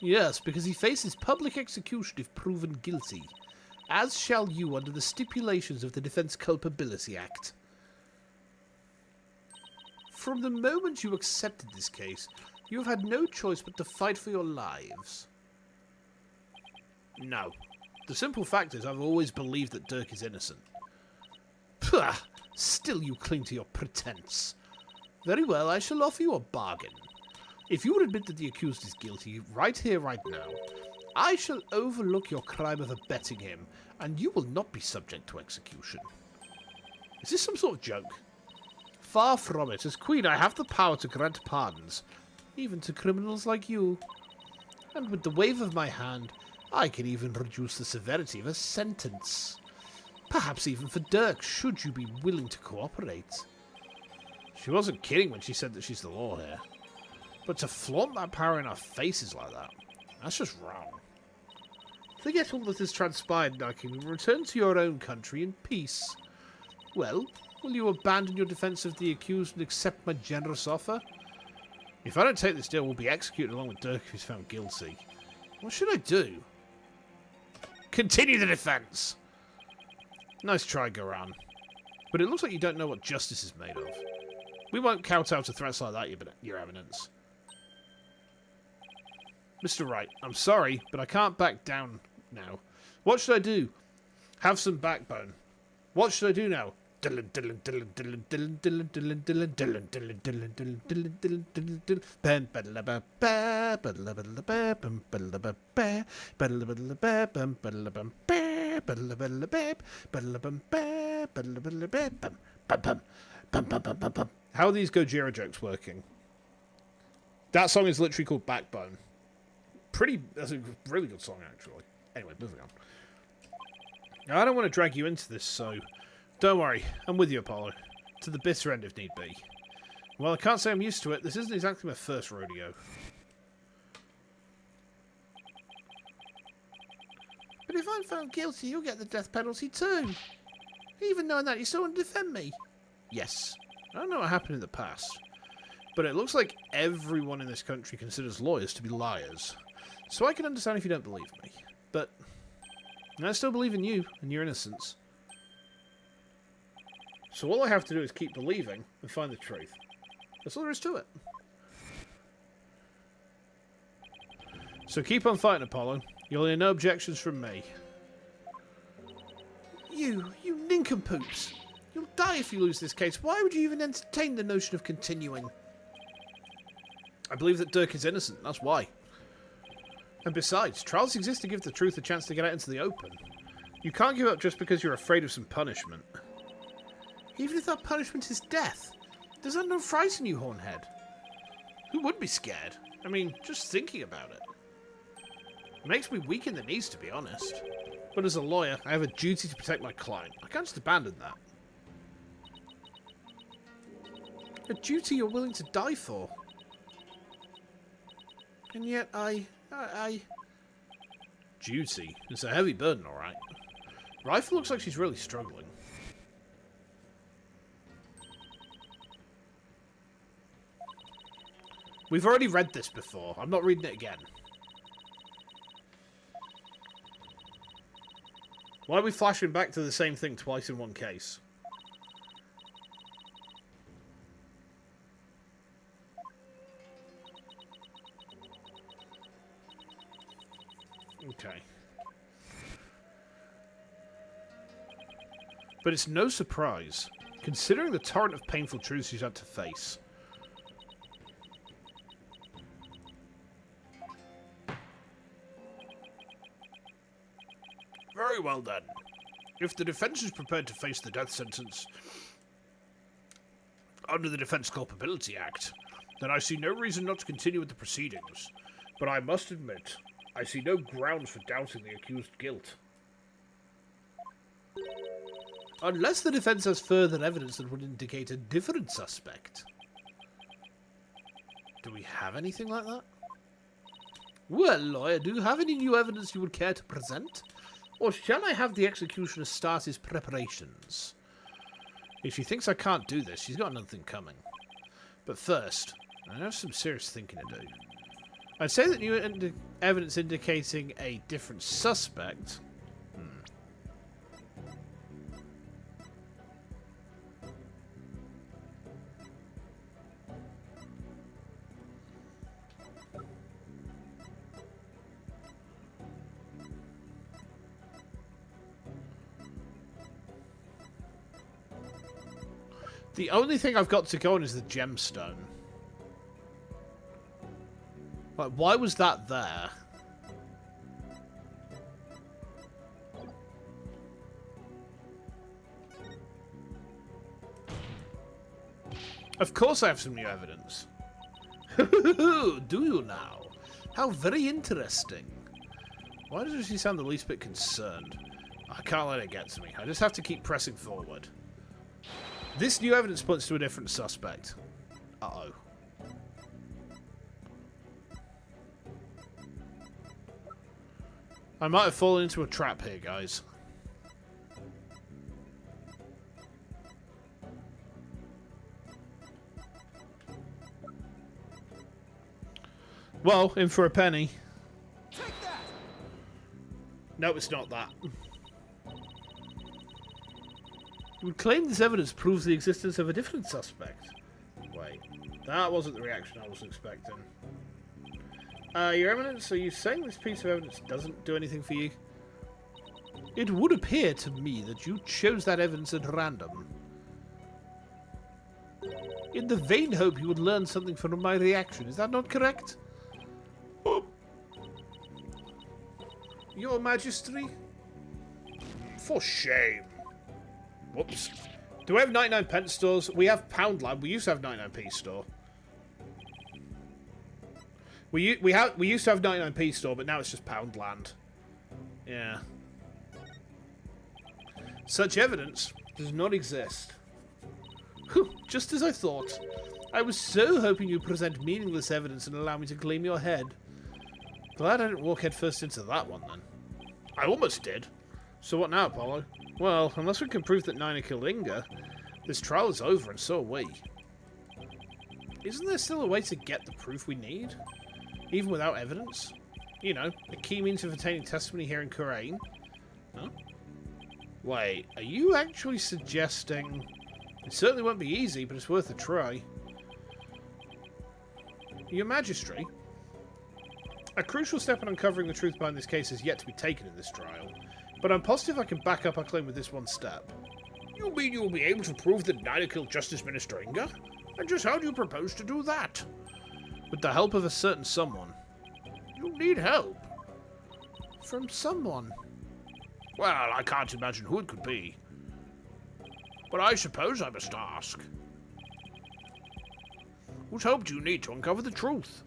Yes, because he faces public execution if proven guilty. As shall you under the stipulations of the Defense Culpability Act. From the moment you accepted this case, you have had no choice but to fight for your lives. No. The simple fact is I've always believed that Dirk is innocent. Pah! Still you cling to your pretense. Very well, I shall offer you a bargain. If you will admit that the accused is guilty, right here, right now, I shall overlook your crime of abetting him, and you will not be subject to execution. Is this some sort of joke? Far from it. As Queen, I have the power to grant pardons, even to criminals like you. And with the wave of my hand, I can even reduce the severity of a sentence. Perhaps even for Dirk, should you be willing to cooperate. She wasn't kidding when she said that she's the law here. But to flaunt that power in our faces like that, that's just wrong. Forget all that has transpired, Nike, and return to your own country in peace. Well, will you abandon your defense of the accused and accept my generous offer? If I don't take this deal, we'll be executed along with Dirk if he's found guilty. What should I do? Continue the defense! Nice try, Goran. But it looks like you don't know what justice is made of. We won't kowtow to threats like that, Your Eminence. Mr. Wright, I'm sorry, but I can't back down now. What should I do? Have some backbone. What should I do now? How are these gioer jokes working? That song is literally called Backbone. That's a really good song, actually. Anyway, moving on. Now, I don't want to drag you into this, so don't worry. I'm with you, Apollo. To the bitter end, if need be. Well, I can't say I'm used to it. This isn't exactly my first rodeo. But if I'm found guilty, you'll get the death penalty too. Even knowing that, you still want to defend me? Yes. I don't know what happened in the past. But it looks like everyone in this country considers lawyers to be liars. So I can understand if you don't believe me. But I still believe in you and your innocence. So all I have to do is keep believing and find the truth. That's all there is to it. So keep on fighting, Apollo. You'll hear no objections from me. You nincompoops. You'll die if you lose this case. Why would you even entertain the notion of continuing? I believe that Dirk is innocent, that's why. And besides, trials exist to give the truth a chance to get out into the open. You can't give up just because you're afraid of some punishment. Even if that punishment is death. Does that not frighten you, Hornhead? Who would be scared? I mean, just thinking about it. It makes me weak in the knees, to be honest. But as a lawyer, I have a duty to protect my client. I can't just abandon that. A duty you're willing to die for. And yet I... Duty? It's a heavy burden, alright. Rifle looks like she's really struggling. We've already read this before. I'm not reading it again. Why are we flashing back to the same thing twice in one case? Okay. But it's no surprise, considering the torrent of painful truths she's had to face. Very well then. If the defense is prepared to face the death sentence under the Defense Culpability Act, then I see no reason not to continue with the proceedings. But I must admit, I see no grounds for doubting the accused guilt. Unless the defense has further evidence that would indicate a different suspect. Do we have anything like that? Well, lawyer, do you have any new evidence you would care to present? Or shall I have the executioner start his preparations? If she thinks I can't do this, she's got nothing coming. But first, I have some serious thinking to do. I'd say that new evidence indicating a different suspect... The only thing I've got to go on is the gemstone. Like, why was that there? Of course I have some new evidence. Do you now? How very interesting. Why does she sound the least bit concerned? I can't let it get to me. I just have to keep pressing forward. This new evidence points to a different suspect. Uh-oh. I might have fallen into a trap here, guys. Well, in for a penny. Take that! No, it's not that. You would claim this evidence proves the existence of a different suspect. Wait, that wasn't the reaction I was expecting. Your Eminence, are you saying this piece of evidence doesn't do anything for you? It would appear to me that you chose that evidence at random. In the vain hope you would learn something from my reaction, is that not correct? Your Majesty? For shame. Whoops. Do we have 99 pence stores? We have Poundland. We used to have 99p store. We used to have 99p store, but now it's just Poundland. Yeah. Such evidence does not exist. Whew, just as I thought. I was so hoping you'd present meaningless evidence and allow me to claim your head. Glad I didn't walk headfirst into that one, then. I almost did. So what now, Apollo? Well, unless we can prove that Nina killed Inga, this trial is over and so are we. Isn't there still a way to get the proof we need? Even without evidence? You know, a key means of obtaining testimony here in Kurumi. Huh? Wait, are you actually suggesting... It certainly won't be easy, but it's worth a try. Your Majesty, a crucial step in uncovering the truth behind this case is yet to be taken in this trial, but I'm positive I can back up our claim with this one step. You mean you'll be able to prove that Nina killed Justice Minister Inga? And just how do you propose to do that? With the help of a certain someone. You need help. From someone? Well, I can't imagine who it could be. But I suppose I must ask. Whose help do you need to uncover the truth?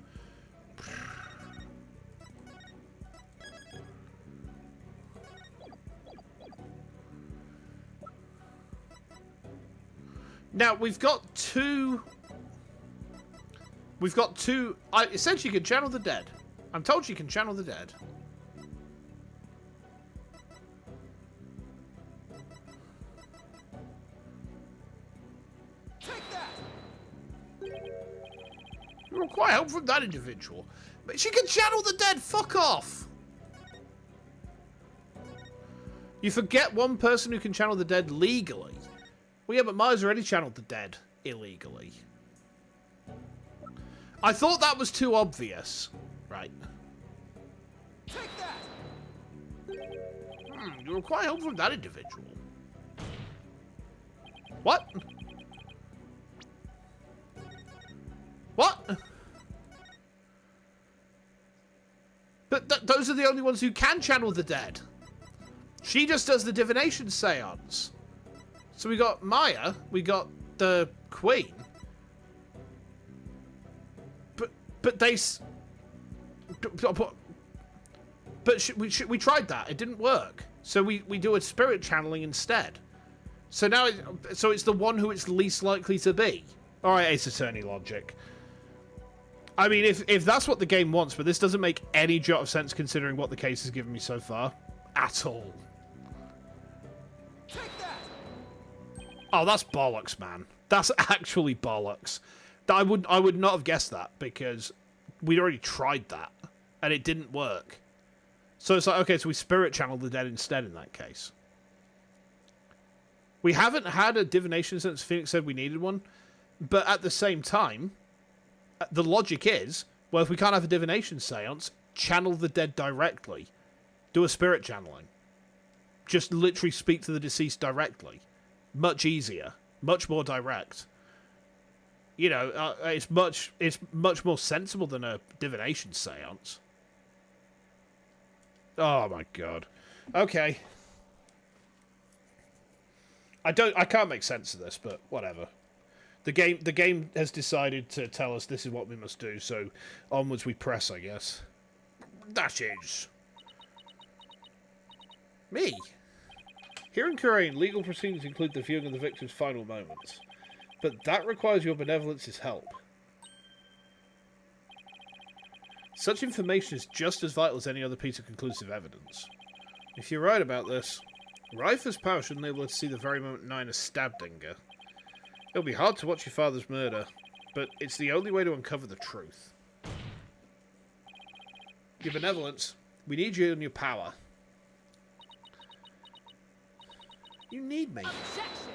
Now, we've got two... It said she can channel the dead. I'm told she can channel the dead. Take that! You require help from that individual. But she can channel the dead! Fuck off! You forget one person who can channel the dead legally. Well, yeah, but Maya's already channeled the dead illegally. I thought that was too obvious. Right. Take that! You require help from that individual. What? What? But those are the only ones who can channel the dead. She just does the divination seance. So we got Maya, we got the Queen. But they... we tried that. It didn't work. So we do a spirit channeling instead. So now it's the one who it's least likely to be. All right, Ace Attorney logic. I mean, if that's what the game wants, but this doesn't make any jot of sense considering what the case has given me so far. At all. Take that. Oh, that's bollocks, man. That's actually bollocks. I would not have guessed that because we'd already tried that and it didn't work. So it's like, okay, so we spirit channel the dead instead in that case. We haven't had a divination since Phoenix said we needed one, but at the same time, the logic is, well, if we can't have a divination seance, channel the dead directly. Do a spirit channeling. Just literally speak to the deceased directly. Much easier. Much more direct. You know, it's much more sensible than a divination seance. Oh my god. Okay. I can't make sense of this, but whatever. The game has decided to tell us this is what we must do, so onwards we press, I guess. That is me. Here in Korean, legal proceedings include the viewing of the victim's final moments. But that requires your benevolence's help. Such information is just as vital as any other piece of conclusive evidence. If you're right about this, Rifer's power should enable her to see the very moment Nina stabbed Inga. It'll be hard to watch your father's murder, but it's the only way to uncover the truth. Your benevolence, we need you and your power. You need me. Objection.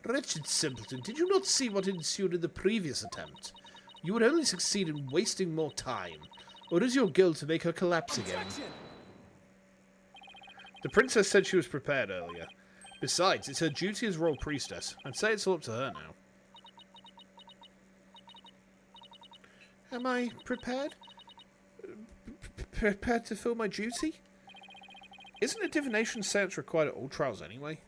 Wretched simpleton, did you not see what ensued in the previous attempt? You would only succeed in wasting more time. Or is your goal to make her collapse again? Objection. The princess said she was prepared earlier. Besides, it's her duty as royal priestess. I'd say it's all up to her now. Am I prepared? Prepared to fill my duty? Isn't a divination seance required at all trials anyway?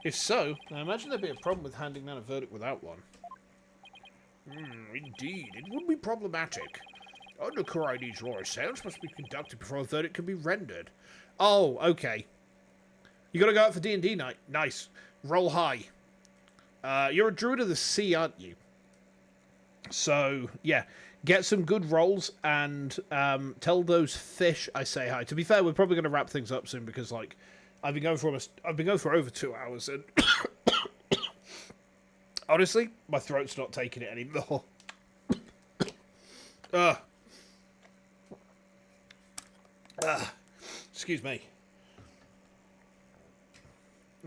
If so, I imagine there'd be a problem with handing down a verdict without one. Indeed, it would be problematic. Under Kurai's law, a seance must be conducted before a verdict can be rendered. Oh, okay. You gotta go out for D&D night. Nice. Roll high. You're a druid of the sea, aren't you? So, yeah. Get some good rolls and tell those fish I say hi. To be fair, we're probably going to wrap things up soon because, like, I've been going for over 2 hours and honestly, my throat's not taking it anymore. Excuse me.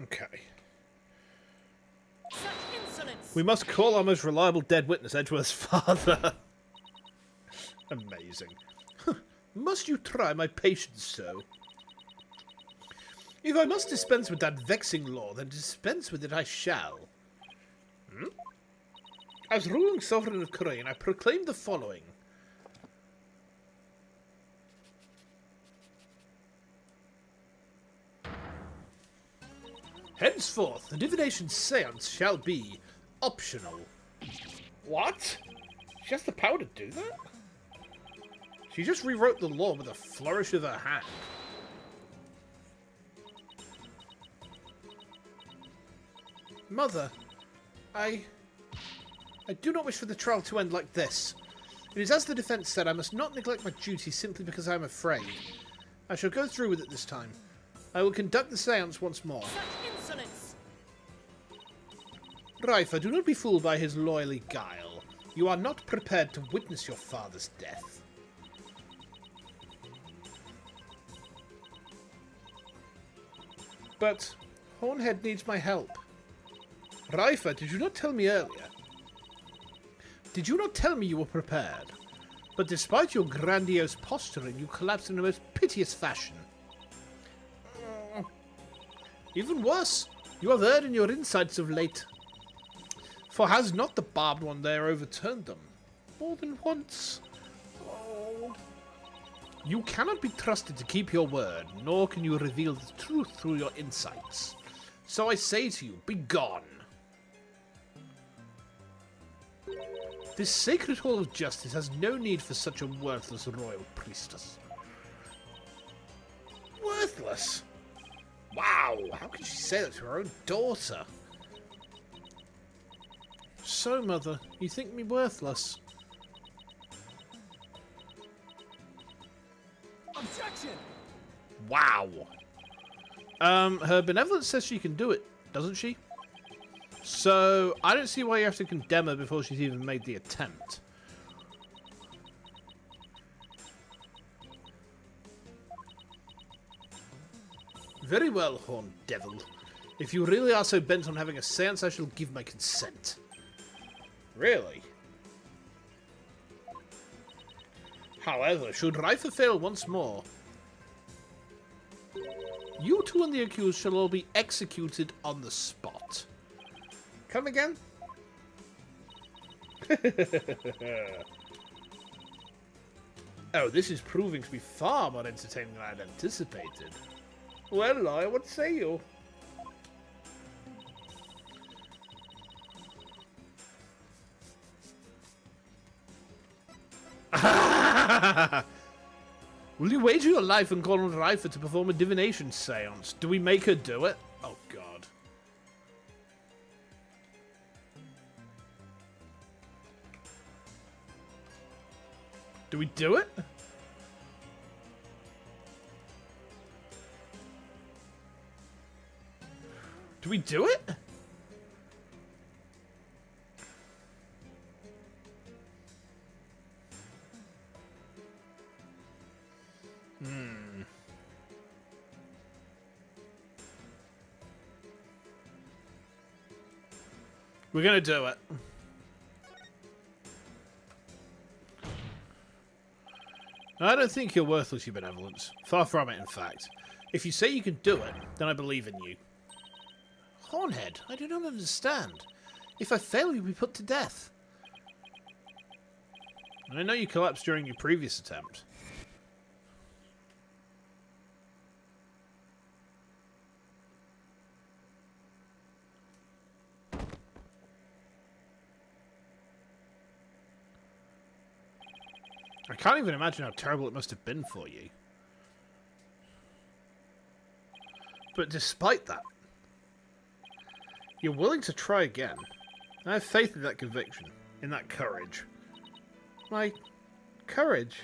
Okay. Such insolence. We must call our most reliable dead witness, Edgeworth's father. Amazing. Must you try my patience so? If I must dispense with that vexing law, then dispense with it I shall. As ruling sovereign of Korea, I proclaim the following. Henceforth, the divination seance shall be optional. What? She has the power to do that? She just rewrote the law with a flourish of her hand. Mother, I do not wish for the trial to end like this. It is as the defense said, I must not neglect my duty simply because I am afraid. I shall go through with it this time. I will conduct the seance once more. Such insolence. Rifer, do not be fooled by his loyally guile. You are not prepared to witness your father's death. But Hornhead needs my help. Rifer, did you not tell me earlier? Did you not tell me you were prepared? But despite your grandiose posturing, you collapsed in a most piteous fashion. Even worse, you have erred in your insights of late. For has not the barbed one there overturned them? More than once. Oh. You cannot be trusted to keep your word, nor can you reveal the truth through your insights. So I say to you, be gone. This sacred hall of justice has no need for such a worthless royal priestess. Worthless? Wow, how can she say that to her own daughter? So, Mother, you think me worthless? Objection! Wow. Her benevolence says she can do it, doesn't she? So, I don't see why you have to condemn her before she's even made the attempt. Very well, horned devil. If you really are so bent on having a seance, I shall give my consent. Really? However, should Reifer fail once more, you two and the accused shall all be executed on the spot. Come again? Oh, this is proving to be far more entertaining than I had anticipated. Well, lawyer, what say you? Will you wager your life and call on Reifer to perform a divination seance? Do we make her do it? Oh, God. Do we do it? Do we do it? We're gonna do it. I don't think you're worthless, your benevolence. Far from it, in fact. If you say you can do it, then I believe in you. Hornhead, I do not understand. If I fail, you'll be put to death. I know you collapsed during your previous attempt. I can't even imagine how terrible it must have been for you. But despite that, you're willing to try again. I have faith in that conviction, in that courage. My courage?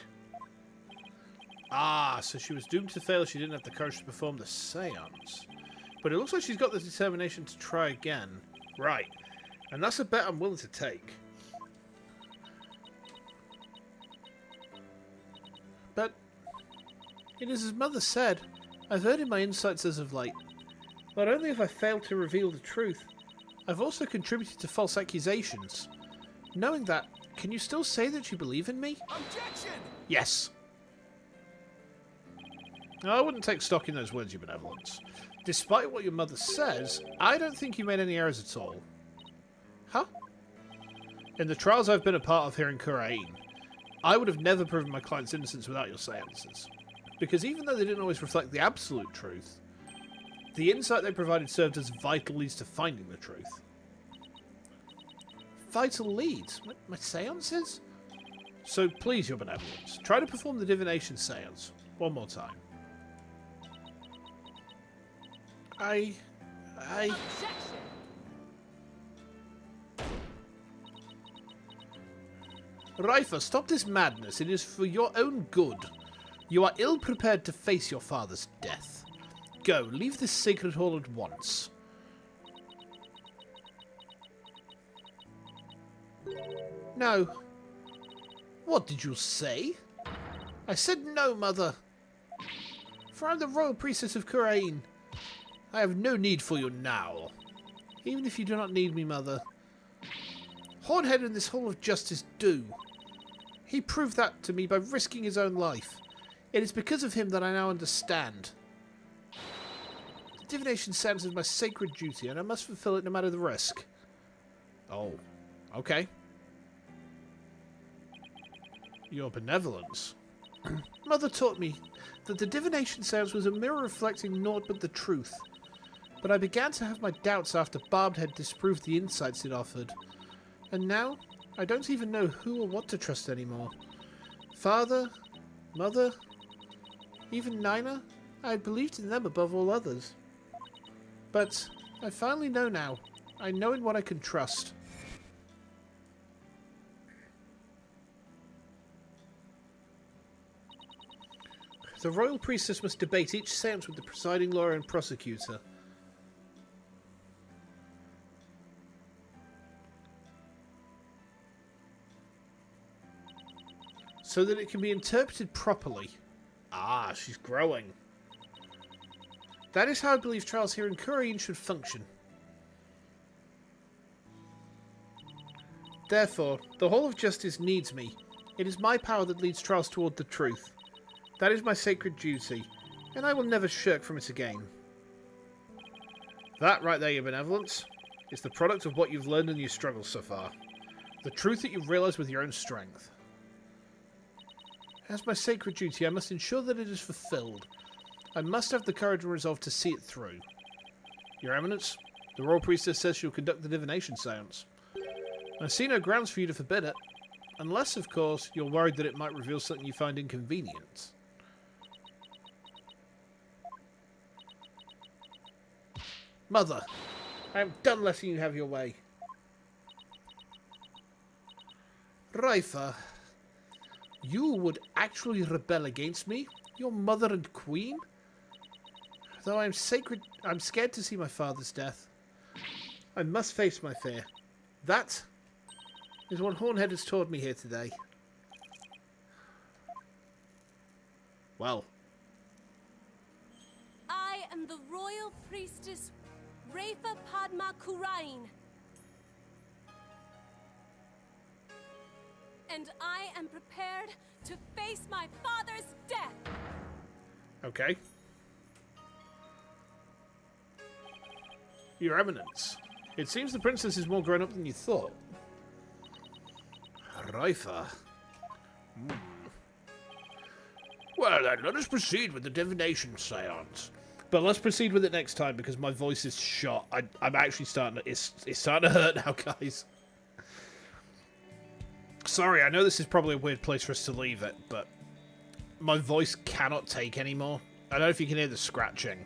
Ah, so she was doomed to fail. She didn't have the courage to perform the seance. But it looks like she's got the determination to try again. Right. And that's a bet I'm willing to take. But it is as Mother said. I've heard in my insights as of late. Not only have I failed to reveal the truth, I've also contributed to false accusations. Knowing that, can you still say that you believe in me? Objection! Yes. I wouldn't take stock in those words, your benevolence. Despite what your mother says, I don't think you made any errors at all. Huh? In the trials I've been a part of here in Kurumi, I would have never proven my client's innocence without your seances. Because even though they didn't always reflect the absolute truth, the insight they provided served as vital leads to finding the truth. Vital leads? My seances? So please, your benevolence, try to perform the divination seance one more time. Objection! Reifer, stop this madness. It is for your own good. You are ill prepared to face your father's death. Go, leave this sacred hall at once. No. What did you say? I said no, Mother. For I'm the royal priestess of Kurumi. I have no need for you now. Even if you do not need me, Mother. Hornhead and this Hall of Justice do. He proved that to me by risking his own life. It is because of him that I now understand. The divination seance is my sacred duty, and I must fulfill it no matter the risk. Oh, okay. Your benevolence. Mother taught me that the divination seance was a mirror reflecting naught but the truth. But I began to have my doubts after Barb had disproved the insights it offered. And now, I don't even know who or what to trust anymore. Father, Mother, even Nina, I had believed in them above all others. But I finally know now. I know in what I can trust. The royal priestess must debate each seance with the presiding lawyer and prosecutor. So that it can be interpreted properly. Ah, she's growing. That is how I believe trials here in Kurumi should function. Therefore, the Hall of Justice needs me. It is my power that leads trials toward the truth. That is my sacred duty, and I will never shirk from it again. That right there, your benevolence, is the product of what you've learned in your struggles so far. The truth that you've realized with your own strength. As my sacred duty, I must ensure that it is fulfilled. I must have the courage and resolve to see it through. Your Eminence, the Royal Priestess says she'll conduct the divination seance. I see no grounds for you to forbid it. Unless, of course, you're worried that it might reveal something you find inconvenient. Mother, I am done letting you have your way. Raifa, you would actually rebel against me? Your mother and queen? Though I'm scared to see my father's death. I must face my fear. That is what Hornhead has taught me here today. Well. I am the royal priestess Raifa Padma Kurain. And I am prepared to face my father's death. Okay. Your Eminence, it seems the princess is more grown up than you thought. Raifa. Well then, let us proceed with the divination seance. But let's proceed with it next time because my voice is shot. I'm actually starting to... It's starting to hurt now, guys. Sorry, I know this is probably a weird place for us to leave it, but my voice cannot take anymore. I don't know if you can hear the scratching.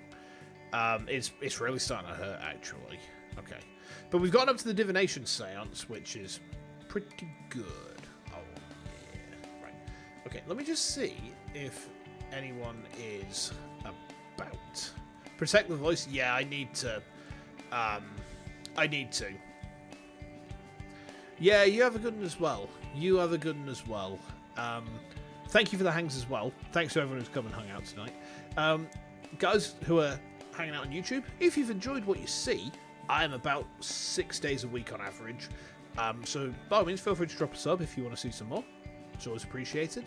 It's really starting to hurt, actually. Okay. But we've gotten up to the divination seance, which is pretty good. Oh, yeah. Right. Okay, let me just see if anyone is about. Protect the voice? Yeah, I need to. Yeah, you have a good one as well. You have a good one as well. Thank you for the hangs as well. Thanks to everyone who's come and hung out tonight. Guys who are hanging out on YouTube, if you've enjoyed what you see, I am about 6 days a week on average. So by all means, feel free to drop a sub if you want to see some more. It's always appreciated.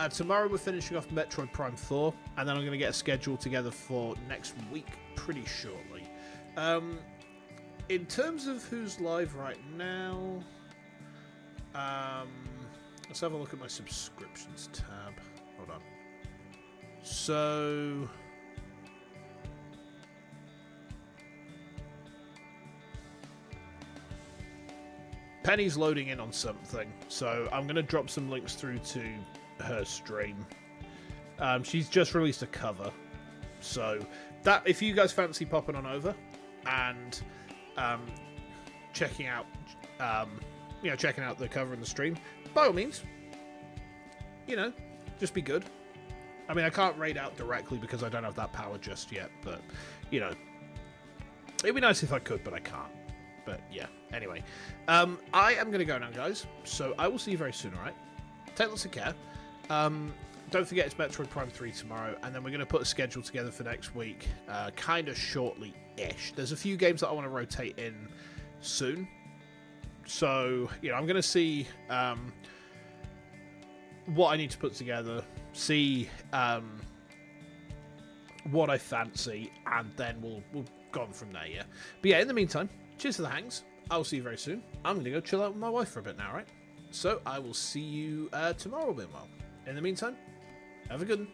Tomorrow we're finishing off Metroid Prime 4, and then I'm going to get a schedule together for next week pretty shortly. In terms of who's live right now, let's have a look at my subscriptions tab. Hold on. So... Penny's loading in on something, so I'm going to drop some links through to her stream. She's just released a cover, so that if you guys fancy popping on over and checking out the cover and the stream, by all means, just be good. I mean, I can't raid out directly because I don't have that power just yet, but it'd be nice if I could, but I can't. But yeah, anyway, I am going to go now, guys, so I will see you very soon, alright? Take lots of care. Don't forget it's Metroid Prime 3 tomorrow, and then we're going to put a schedule together for next week, kind of shortly-ish. There's a few games that I want to rotate in soon, so, I'm going to see what I need to put together, see what I fancy, and then we'll go on from there, yeah? But yeah, in the meantime, cheers to the hangs. I'll see you very soon. I'm going to go chill out with my wife for a bit now, right? So I will see you tomorrow, meanwhile. In the meantime, have a good one.